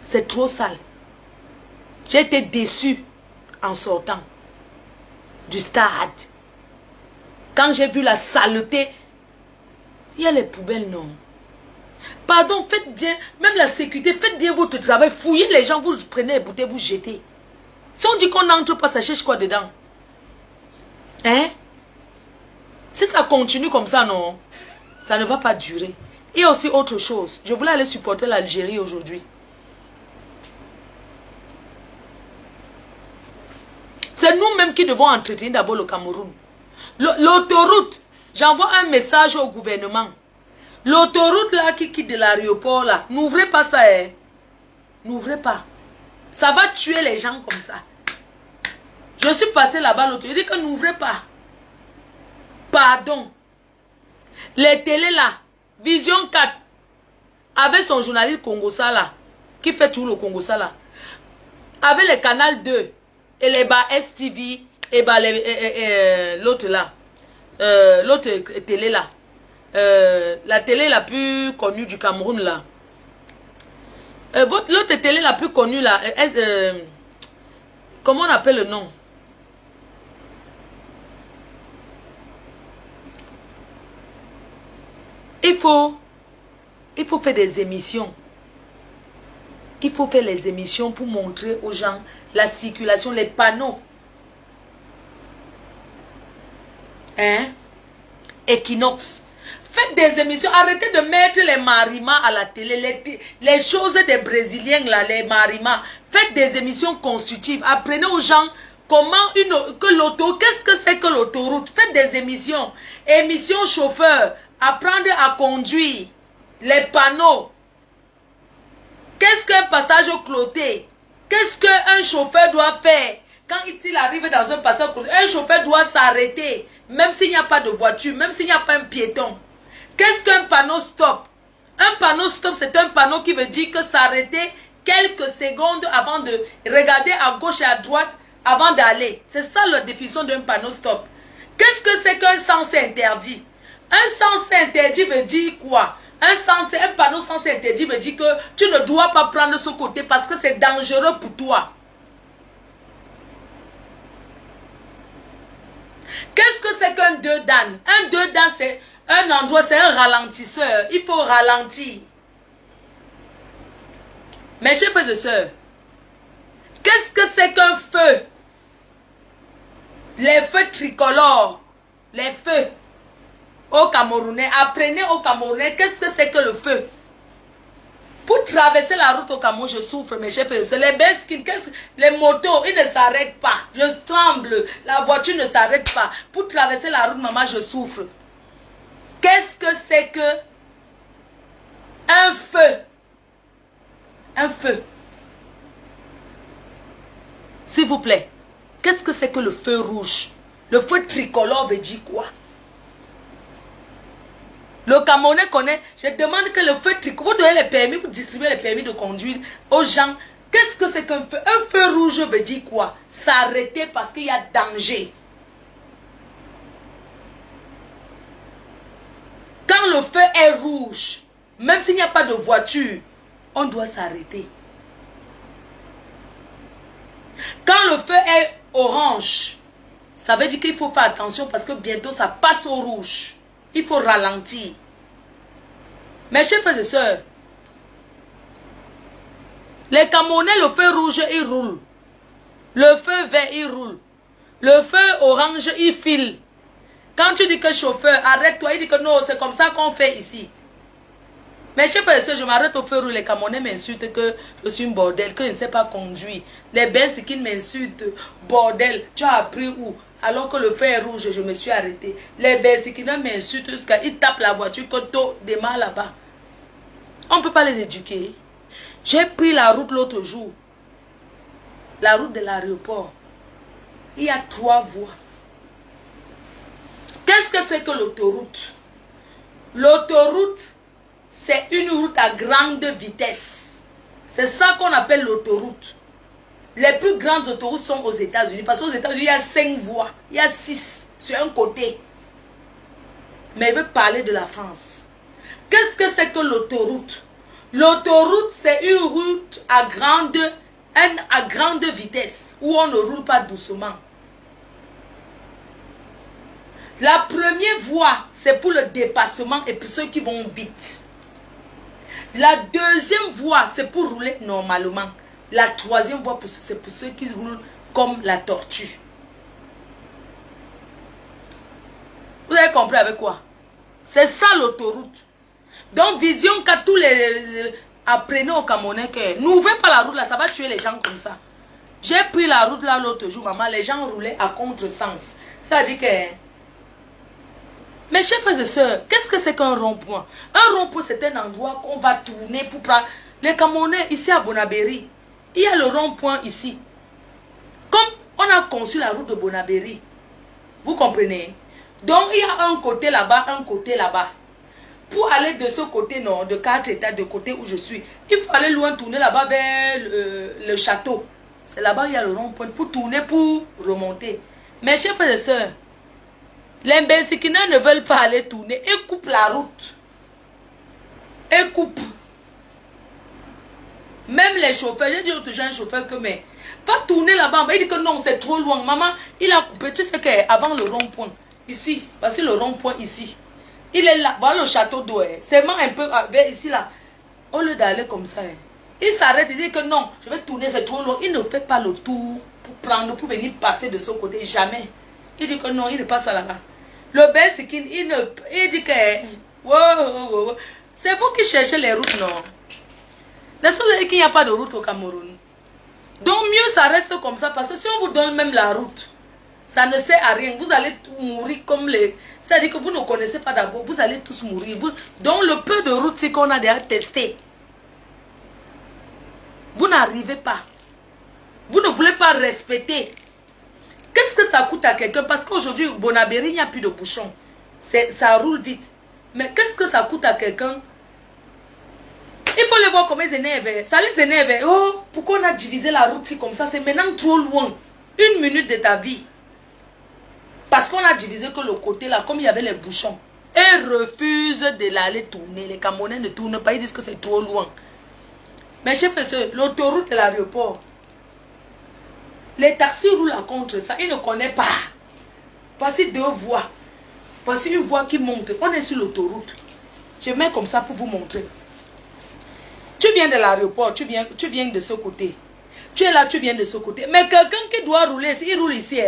C'est trop sale. J'ai été déçue en sortant du stade. Quand j'ai vu la saleté, il y a les poubelles, non. Pardon, faites bien, même la sécurité, faites bien votre travail. Fouillez les gens, vous prenez les bouteilles, vous jetez. Si on dit qu'on n'entre pas, ça cherche quoi dedans? Hein? Si ça continue comme ça, non, ça ne va pas durer. Et aussi autre chose, je voulais aller supporter l'Algérie aujourd'hui. C'est nous-mêmes qui devons entretenir d'abord le Cameroun. L'autoroute, j'envoie un message au gouvernement. L'autoroute là qui quitte de l'aéroport là, n'ouvrez pas ça, hein. N'ouvrez pas. Ça va tuer les gens comme ça. Je suis passé là-bas l'autre, je dis que n'ouvrez pas. Pardon. Les télés là, Vision 4, avec son journaliste Congosa là, qui fait tout le Congosa là, avec le canal 2, et les bas STV, et bah l'autre là, l'autre télé là, la télé la plus connue du Cameroun là, l'autre télé la plus connue là, comment on appelle le nom? Il faut faire des émissions. Il faut faire les émissions pour montrer aux gens la circulation, les panneaux. Hein? Equinox. Faites des émissions. Arrêtez de mettre les marimas à la télé. Les choses des Brésiliens, là, les marimas. Faites des émissions constitutives. Apprenez aux gens comment qu'est-ce que c'est que l'autoroute. Faites des émissions. Émissions chauffeurs. Apprendre à conduire. Les panneaux. Qu'est-ce qu'un passage cloté? Qu'est-ce qu'un chauffeur doit faire? Quand il arrive dans un passage cloté, un chauffeur doit s'arrêter. Même s'il n'y a pas de voiture, même s'il n'y a pas un piéton. Qu'est-ce qu'un panneau stop? Un panneau stop, c'est un panneau qui veut dire que s'arrêter quelques secondes avant de regarder à gauche et à droite avant d'aller. C'est ça la définition d'un panneau stop. Qu'est-ce que c'est qu'un sens interdit? Un sens interdit veut dire quoi? Un panneau sens interdit veut dire que tu ne dois pas prendre ce côté parce que c'est dangereux pour toi. Qu'est-ce que c'est qu'un deux dan? Un deux dan, c'est un endroit, c'est un ralentisseur. Il faut ralentir. Mes chers frères et sœurs, qu'est-ce que c'est qu'un feu? Les feux tricolores, les feux. Aux Camerounais, apprenez aux Camerounais qu'est-ce que c'est que le feu. Pour traverser la route au Cameroun, je souffre, mes chers frères. Les besquines, les motos, ils ne s'arrêtent pas. Je tremble, la voiture ne s'arrête pas. Pour traverser la route, maman, je souffre. Qu'est-ce que c'est que un feu? Un feu. S'il vous plaît, qu'est-ce que c'est que le feu rouge? Le feu tricolore veut dire quoi? Le Camerounais connaît. Je demande que le feu tricolore, vous donnez les permis, vous distribuez les permis de conduire aux gens. Qu'est-ce que c'est qu'un feu? Un feu rouge veut dire quoi? S'arrêter parce qu'il y a danger. Quand le feu est rouge, même s'il n'y a pas de voiture, on doit s'arrêter. Quand le feu est orange, ça veut dire qu'il faut faire attention parce que bientôt ça passe au rouge. Il faut ralentir. Mes chers frères et sœurs, les Camerounais, le feu rouge, il roule. Le feu vert, il roule. Le feu orange, il file. Quand tu dis que chauffeur, arrête-toi, il dit que non, c'est comme ça qu'on fait ici. Mes chers frères et sœurs, je m'arrête au feu rouge. Les Camerounais m'insultent que je suis un bordel, que je ne sais pas conduire. Les Bensikines m'insultent. Bordel, tu as appris où? alors que le feu est rouge, je me suis arrêté. Les Bensikina m'insultent jusqu'à ils tapent la voiture que tout démarre là-bas. On ne peut pas les éduquer. J'ai pris la route l'autre jour. La route de l'aéroport. Il y a 3 voies. Qu'est-ce que c'est que l'autoroute? L'autoroute, c'est une route à grande vitesse. C'est ça qu'on appelle l'autoroute. Les plus grandes autoroutes sont aux États-Unis. Parce qu'aux États-Unis, il y a 5 voies. Il y a 6 sur un côté. Mais il veut parler de la France. Qu'est-ce que c'est que l'autoroute? L'autoroute, c'est une route à grande vitesse. Où on ne roule pas doucement. La première voie, c'est pour le dépassement et pour ceux qui vont vite. La deuxième voie, c'est pour rouler normalement. La troisième voie, c'est pour ceux qui roulent comme la tortue. Vous avez compris avec quoi? C'est ça l'autoroute. Donc, vision qu'à tous les... Apprenez au Camerounais que... N'ouvrez pas la route là, ça va tuer les gens comme ça. J'ai pris la route là l'autre jour, maman. Les gens roulaient à contresens. Ça dit que... Mes chers frères et sœurs, qu'est-ce que c'est qu'un rond-point? Un rond-point, c'est un endroit qu'on va tourner pour prendre... Les Camerounais, ici à Bonabéry, il y a le rond-point ici. Comme on a conçu la route de Bonabéry. Vous comprenez? Donc, il y a un côté là-bas, un côté là-bas. Pour aller de ce côté, non, de 4 étages, de côté où je suis, il faut aller loin, tourner là-bas vers le château. C'est là-bas il y a le rond-point pour tourner, pour remonter. Mes chers frères et sœurs, les Bensikina ne veulent pas aller tourner. Ils coupent la route. Ils coupent. Même les chauffeurs, j'ai dit au toujours un chauffeur que, mais, pas tourner là-bas. Il dit que non, c'est trop loin. Maman, il a coupé. Tu sais qu'avant le rond-point, ici, parce que le rond-point ici, il est là, voilà le château d'eau. C'est vraiment un peu vers ici là. Au lieu d'aller comme ça, il s'arrête, il dit que non, je vais tourner, c'est trop loin. Il ne fait pas le tour pour prendre, pour venir passer de ce côté. Jamais. Il dit que non, il ne passe là-bas. Le Bensikin, il dit que, wow. C'est vous qui cherchez les routes, non? N'est-ce pas qu'il n'y a pas de route au Cameroun? Donc mieux ça reste comme ça, parce que si on vous donne même la route, ça ne sert à rien. Vous allez mourir comme les... C'est-à-dire que vous ne connaissez pas d'abord, vous allez tous mourir. Donc le peu de route qu'on a déjà testé, vous n'arrivez pas. Vous ne voulez pas respecter. Qu'est-ce que ça coûte à quelqu'un? Parce qu'aujourd'hui, au Bonabéry, il n'y a plus de bouchons. Ça roule vite. Mais qu'est-ce que ça coûte à quelqu'un? Il faut les voir comme ils énervent. Ça les énerve. Oh, pourquoi on a divisé la route comme ça? C'est maintenant trop loin. 1 minute de ta vie. Parce qu'on a divisé que le côté là, comme il y avait les bouchons. Ils refusent de l'aller tourner. Les Camerounais ne tournent pas. Ils disent que c'est trop loin. Mais chef, l'autoroute de l'aéroport. Les taxis roulent à contre ça. Ils ne connaissent pas. Voici 2 voies. Voici une voie qui monte. On est sur l'autoroute. Je mets comme ça pour vous montrer. Tu viens de l'aéroport, tu viens de ce côté. Tu es là, tu viens de ce côté. Mais quelqu'un qui doit rouler, il roule ici.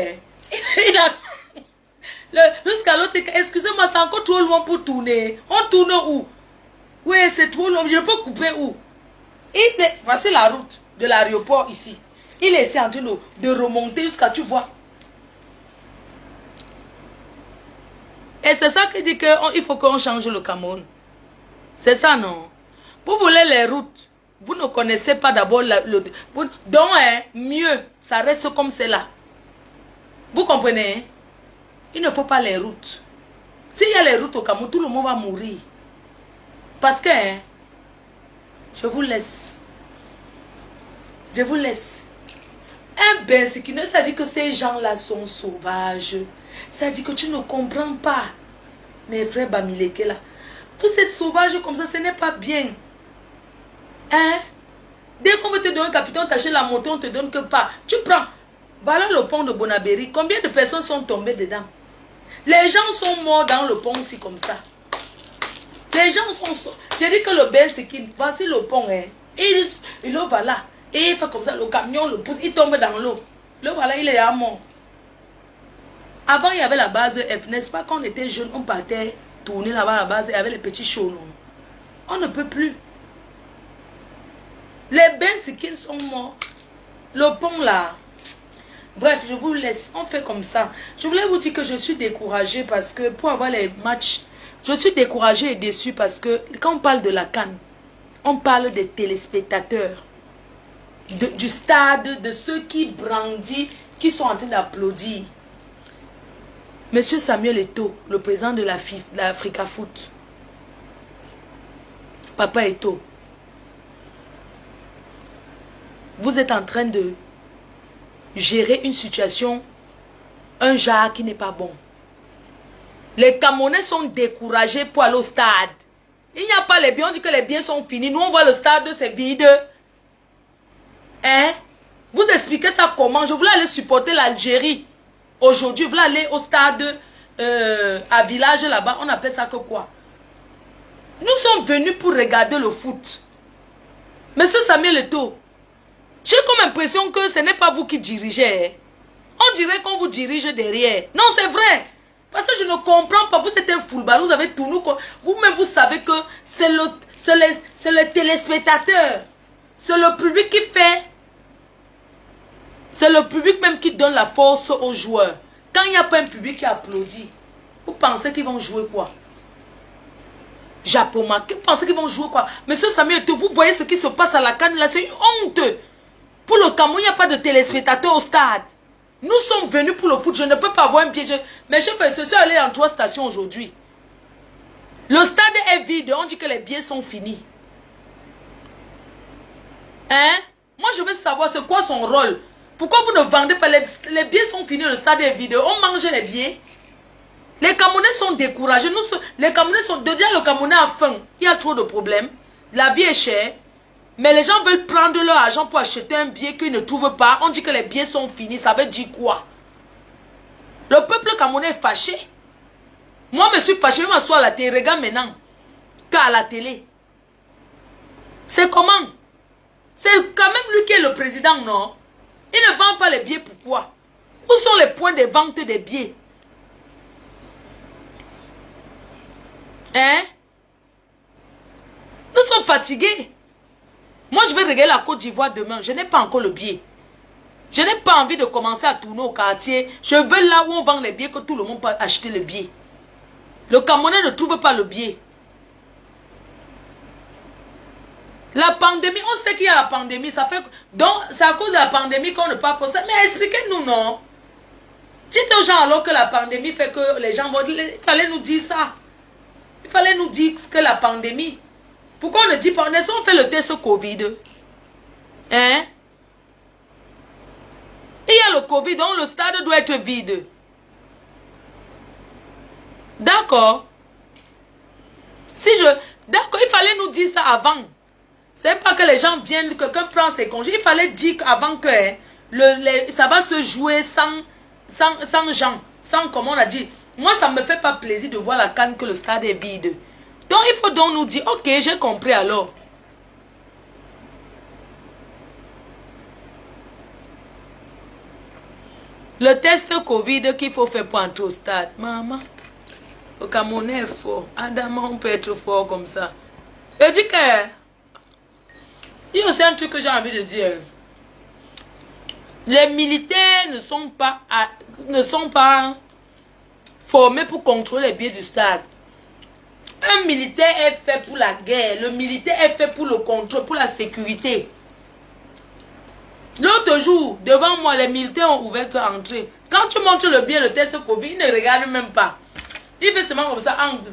Jusqu'à l'autre, excusez-moi, c'est encore trop loin pour tourner. On tourne où? Oui, c'est trop loin. Je peux couper où? Voici la route de l'aéroport ici. Il est ici en train de remonter jusqu'à tu vois. Et c'est ça qui dit qu'il faut qu'on change le Cameroun. C'est ça, non? Vous voulez les routes. Vous ne connaissez pas d'abord donc, mieux, ça reste comme c'est là. Vous comprenez? Il ne faut pas les routes. S'il y a les routes au Cameroun, tout le monde va mourir. Parce que, je vous laisse. Je vous laisse. Un Bensikina, ça dit que ces gens-là sont sauvages. Ça dit que tu ne comprends pas. Mes frères Bamileke là. Vous êtes sauvages comme ça, ce n'est pas bien. Hein? Dès qu'on veut te donner un capitaine, on t'achète la moto, on te donne que pas. Tu prends. Voilà le pont de Bonabéry. Combien de personnes sont tombées dedans? Les gens sont morts dans le pont aussi comme ça. Les gens sont... J'ai dit que le Bensikina, voici le pont. Hein. Il le voilà. Et il fait comme ça, le camion le pousse, il tombe dans l'eau. Le voilà, il est à mort. Avant, il y avait la base F, n'est-ce pas? Quand on était jeune, on partait tourner là-bas à la base, il y avait les petits chaudrons. On ne peut plus. Les Bensikina sont morts. Le pont là. Bref, je vous laisse. On fait comme ça. Je voulais vous dire que je suis découragée parce que pour avoir les matchs, je suis découragée et déçue parce que quand on parle de la CAN, on parle des téléspectateurs, du stade, de ceux qui brandissent, qui sont en train d'applaudir. Monsieur Samuel Eto'o, le président de la FIFA, de l'Africa Foot. Papa Eto'o. Vous êtes en train de gérer une situation, un genre qui n'est pas bon. Les Camerounais sont découragés pour aller au stade. Il n'y a pas les billets, on dit que les billets sont finis. Nous, on voit le stade, c'est vide. Hein? Vous expliquez ça comment? Je voulais aller supporter l'Algérie. Aujourd'hui, je voulais aller au stade, à village là-bas. On appelle ça que quoi? Nous sommes venus pour regarder le foot. Monsieur Samuel Eto'o, j'ai comme impression que ce n'est pas vous qui dirigez. On dirait qu'on vous dirige derrière. Non, c'est vrai. Parce que je ne comprends pas. Vous êtes un football. Vous avez tout nous. Vous-même, vous savez que c'est le téléspectateur. C'est le public qui fait. C'est le public même qui donne la force aux joueurs. Quand il n'y a pas un public qui applaudit, vous pensez qu'ils vont jouer quoi? Japoma, vous pensez qu'ils vont jouer quoi? Monsieur Samuel, vous voyez ce qui se passe à la CAN là, c'est une honte. Pour le Cameroun, il n'y a pas de téléspectateurs au stade. Nous sommes venus pour le foot. Je ne peux pas avoir un billet. Mais je suis allé dans 3 stations aujourd'hui. Le stade est vide. On dit que les billets sont finis. Hein? Moi, je veux savoir c'est quoi son rôle. Pourquoi vous ne vendez pas les billets sont finis, le stade est vide. On mange les billets. Les Camerounais sont découragés. Les Camerounais sont... Déjà, le Camerounais a faim. Il y a trop de problèmes. La vie est chère. Mais les gens veulent prendre leur argent pour acheter un billet qu'ils ne trouvent pas. On dit que les billets sont finis. Ça veut dire quoi? Le peuple camerounais est fâché. Moi, je me suis fâché. Je m'assois à la télé. Regarde maintenant. Qu'à la télé. C'est comment? C'est quand même lui qui est le président, non? Il ne vend pas les billets. Pourquoi? Où sont les points de vente des billets? Hein? Nous sommes fatigués. Moi, je vais regarder la Côte d'Ivoire demain. Je n'ai pas encore le billet. Je n'ai pas envie de commencer à tourner au quartier. Je veux là où on vend les billets, que tout le monde peut acheter le billet. Le Camerounais ne trouve pas le billet. La pandémie, on sait qu'il y a la pandémie. Ça fait, donc, c'est à cause de la pandémie qu'on ne parle pas ça. Mais expliquez-nous, non? Dites aux gens alors que la pandémie fait que les gens vont... Il fallait nous dire ça. Il fallait nous dire que la pandémie... Pourquoi on ne dit pas, on fait le test Covid? Hein? Il y a le Covid, donc le stade doit être vide. D'accord? D'accord, il fallait nous dire ça avant. C'est pas que les gens viennent, que quelqu'un prend ses congés. Il fallait dire avant que ça va se jouer sans gens. Sans, comme on a dit. Moi, ça ne me fait pas plaisir de voir la CAN que le stade est vide. Donc, il faut donc nous dire, ok, j'ai compris alors. Le test Covid qu'il faut faire pour entrer au stade. Maman, le Camerounais est fort. Adama, on peut être fort comme ça. Je dis que... Il y a aussi un truc que j'ai envie de dire. Les militaires ne sont pas formés pour contrôler les billets du stade. Un militaire est fait pour la guerre. Le militaire est fait pour le contrôle, pour la sécurité. L'autre jour, devant moi, les militaires ont ouvert que entrer. Quand tu montres le billet, le test Covid, ils ne regardent même pas. Ils font seulement comme ça, entre.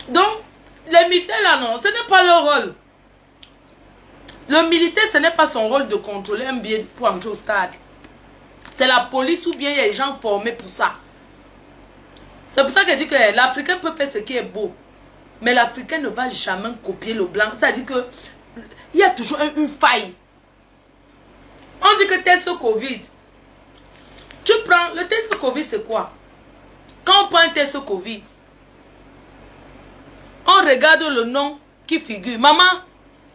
Donc, les militaires là, non, ce n'est pas leur rôle. Le militaire, ce n'est pas son rôle de contrôler un billet pour entrer au stade. C'est la police ou bien il y a des gens formés pour ça. C'est pour ça que je dis que l'Africain peut faire ce qui est beau. Mais l'Africain ne va jamais copier le blanc. C'est-à-dire que il y a toujours une faille. On dit que test Covid. Tu prends, le test Covid c'est quoi? Quand on prend un test Covid, on regarde le nom qui figure. Maman,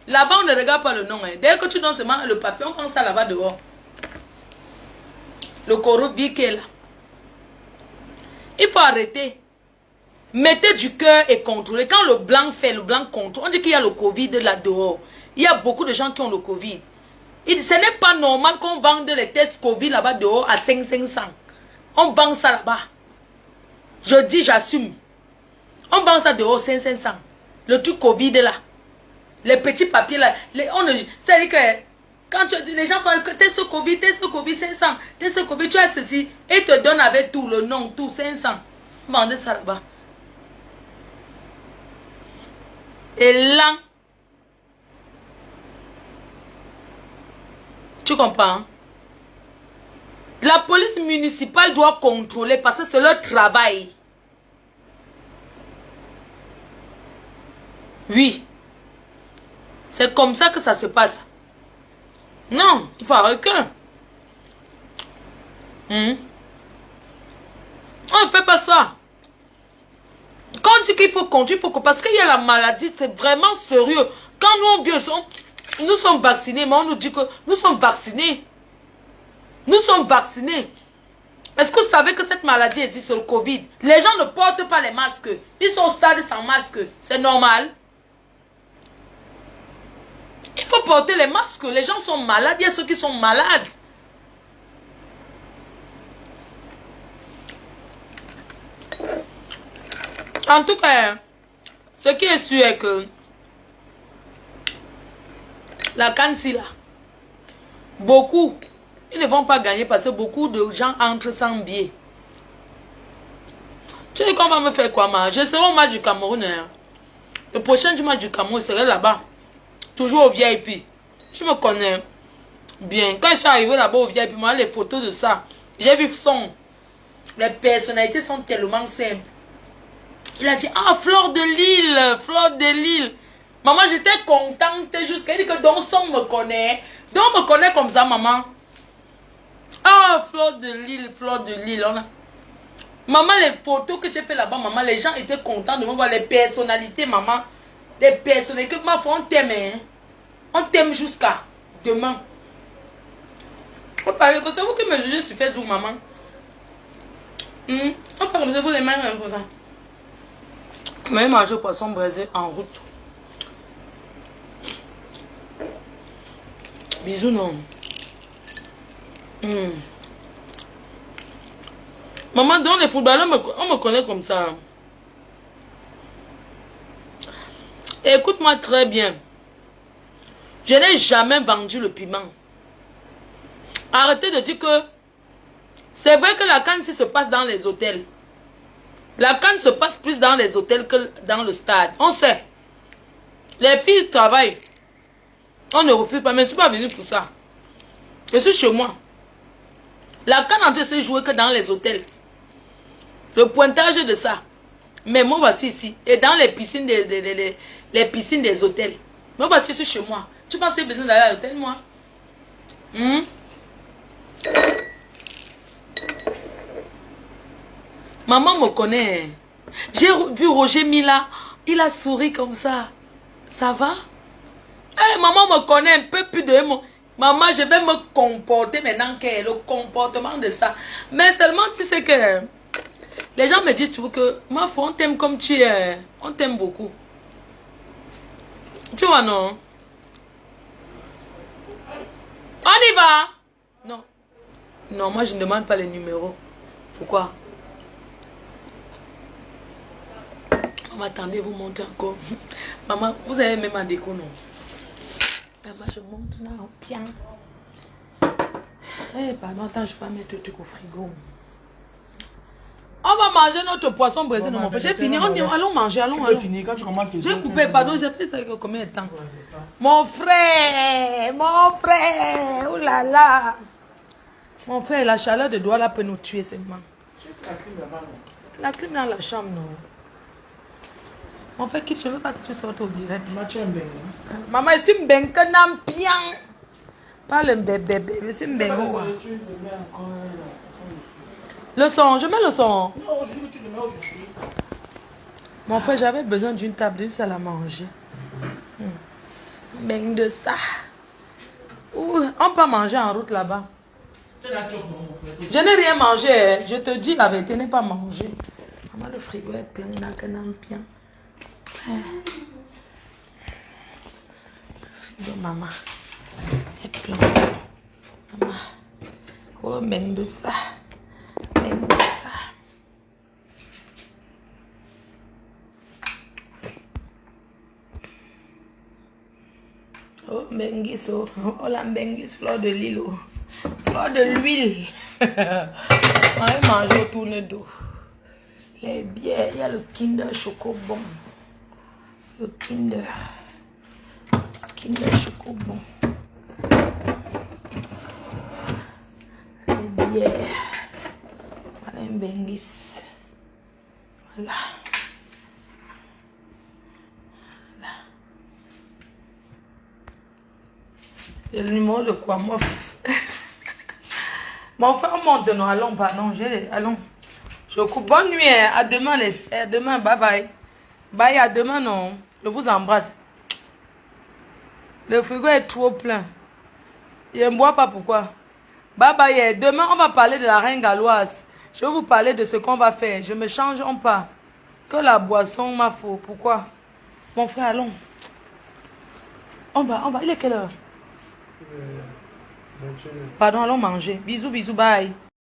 là-bas on ne regarde pas le nom. Hein. Dès que tu donnes seulement le papier, on prend ça là-bas dehors. Le coronavirus qui est là. Il faut arrêter. Mettez du cœur et contrôlez. Quand le blanc fait, le blanc contrôle. On dit qu'il y a le Covid là dehors. Il y a beaucoup de gens qui ont le Covid. Ce n'est pas normal qu'on vende les tests Covid là-bas dehors à 500. On vend ça là-bas. Je dis, j'assume. On vend ça dehors 500. Le truc Covid là. Les petits papiers là. C'est-à-dire que quand tu dis, les gens parlent que test Covid 500. Test Covid, tu as ceci. Et ils te donnent avec tout, le nom, tout, 500. Vendez ça là-bas. Et là, tu comprends? La police municipale doit contrôler parce que c'est leur travail. Oui. C'est comme ça que ça se passe. Non, il faut arrêter. On ne fait pas ça. Quand on dit qu'il faut contrôler, parce qu'il y a la maladie, c'est vraiment sérieux. Quand nous on vient, nous sommes vaccinés, mais on nous dit que nous sommes vaccinés. Nous sommes vaccinés. Est-ce que vous savez que cette maladie existe, le Covid? Les gens ne portent pas les masques. Ils sont au stade sans masque. C'est normal. Il faut porter les masques. Les gens sont malades. Il y a ceux qui sont malades. En tout cas, ce qui est sûr est que la Kansi là, beaucoup, ils ne vont pas gagner parce que beaucoup de gens entrent sans billet. Tu dis qu'on va me faire quoi, ma? Je serai au match du Cameroun. Hein. Le prochain du match du Cameroun serait là-bas. Toujours au VIP. Je me connais bien. Quand je suis arrivé là-bas au VIP, moi, les photos de ça, j'ai vu son. Les personnalités sont tellement simples. Il a dit, ah, Fleur de Lille, Fleur de Lille. Maman, j'étais contente jusqu'à dire que Donson me connaît. Donc, on me connaît comme ça, maman. Ah, Fleur de Lille, Fleur de Lille. Maman, les photos que j'ai fait là-bas, maman, les gens étaient contents de me voir les personnalités, maman. Les personnalités, ma foi, on t'aime, hein. On t'aime jusqu'à demain. C'est vous qui me jugez sur Facebook, maman. On parle comme ça, vous les mains, comme ça. Mais manger poisson braisé en route. Bisous, non. Maman, dans les footballeurs, on me connaît comme ça. Écoute-moi très bien. Je n'ai jamais vendu le piment. Arrêtez de dire que c'est vrai que la canne se passe dans les hôtels. La canne se passe plus dans les hôtels que dans le stade. On sait. Les filles travaillent. On ne refuse pas, mais je ne suis pas venu pour ça. Je suis chez moi. La canne ne se joue que dans les hôtels. Le pointage de ça. Mais moi, voici ici. Et dans les piscines les piscines des hôtels. Moi, voici ici chez moi. Tu penses que j'ai besoin d'aller à l'hôtel, moi? Maman me connaît. J'ai vu Roger Mila. Il a souri comme ça. Ça va? Hey, maman me connaît un peu plus de moi. Maman, je vais me comporter maintenant que le comportement de ça. Mais seulement, tu sais que les gens me disent toujours que ma foi, on t'aime comme tu es. On t'aime beaucoup. Tu vois, non? On y va? Non. Non, moi, je ne demande pas les numéros. Pourquoi? Maman, attendez, vous montez encore. Maman, vous avez même un déco, non? Maman, je monte là, bien. Eh, pardon, attends, je vais pas mettre le truc au frigo. On va manger notre poisson braisé, non, mon frère. J'ai fini, allons manger, allons. Tu peux finir quand tu commences. J'ai coupé, pardon, j'ai fait ça combien de temps? Mon frère, oh là là. Mon frère, la chaleur de doigts là peut nous tuer seulement. La clim là-bas, non? La clim dans la chambre, non. Mon frère, je ne veux pas que tu sortes au direct. Maman, je suis bien que n'en bien. Pas le bébé, je suis bien. Le son, je mets le son. Non, je dis que tu le mets où je suis. Mon frère, j'avais besoin d'une table de salle à manger. Ben de ça. On peut manger en route là-bas. Je n'ai rien mangé. Je te dis la vérité, n'ai pas mangé. Maman, le frigo est plein, n'a que n'en bien. Frigo, maman. Est plein. Oh, Mendoza. Mendoza. Oh, Benguis, oh. Oh, la Benguis, fleur de l'île, oh. Fleur de l'huile. On va manger au tourne d'eau. Les bières, il y a le Kinder Chocobon. Le Kinder Chocobon. Les bières. Voilà un Benguis. Voilà. Le numéro de quoi, moi? Mon frère monte, non, allons, pardon, allons. Je coupe. Bonne nuit, hein. À demain, à demain, bye bye. Bye, à demain, non. Je vous embrasse. Le frigo est trop plein. Je ne bois pas, pourquoi? Bye bye. Demain, on va parler de la reine galloise. Je vais vous parler de ce qu'on va faire. Je me change en pas. Que la boisson m'a faut. Pourquoi? Mon frère, allons. On va. Il est quelle heure? 21 heures. Pardon, allons manger. Bisous, bisous, bye.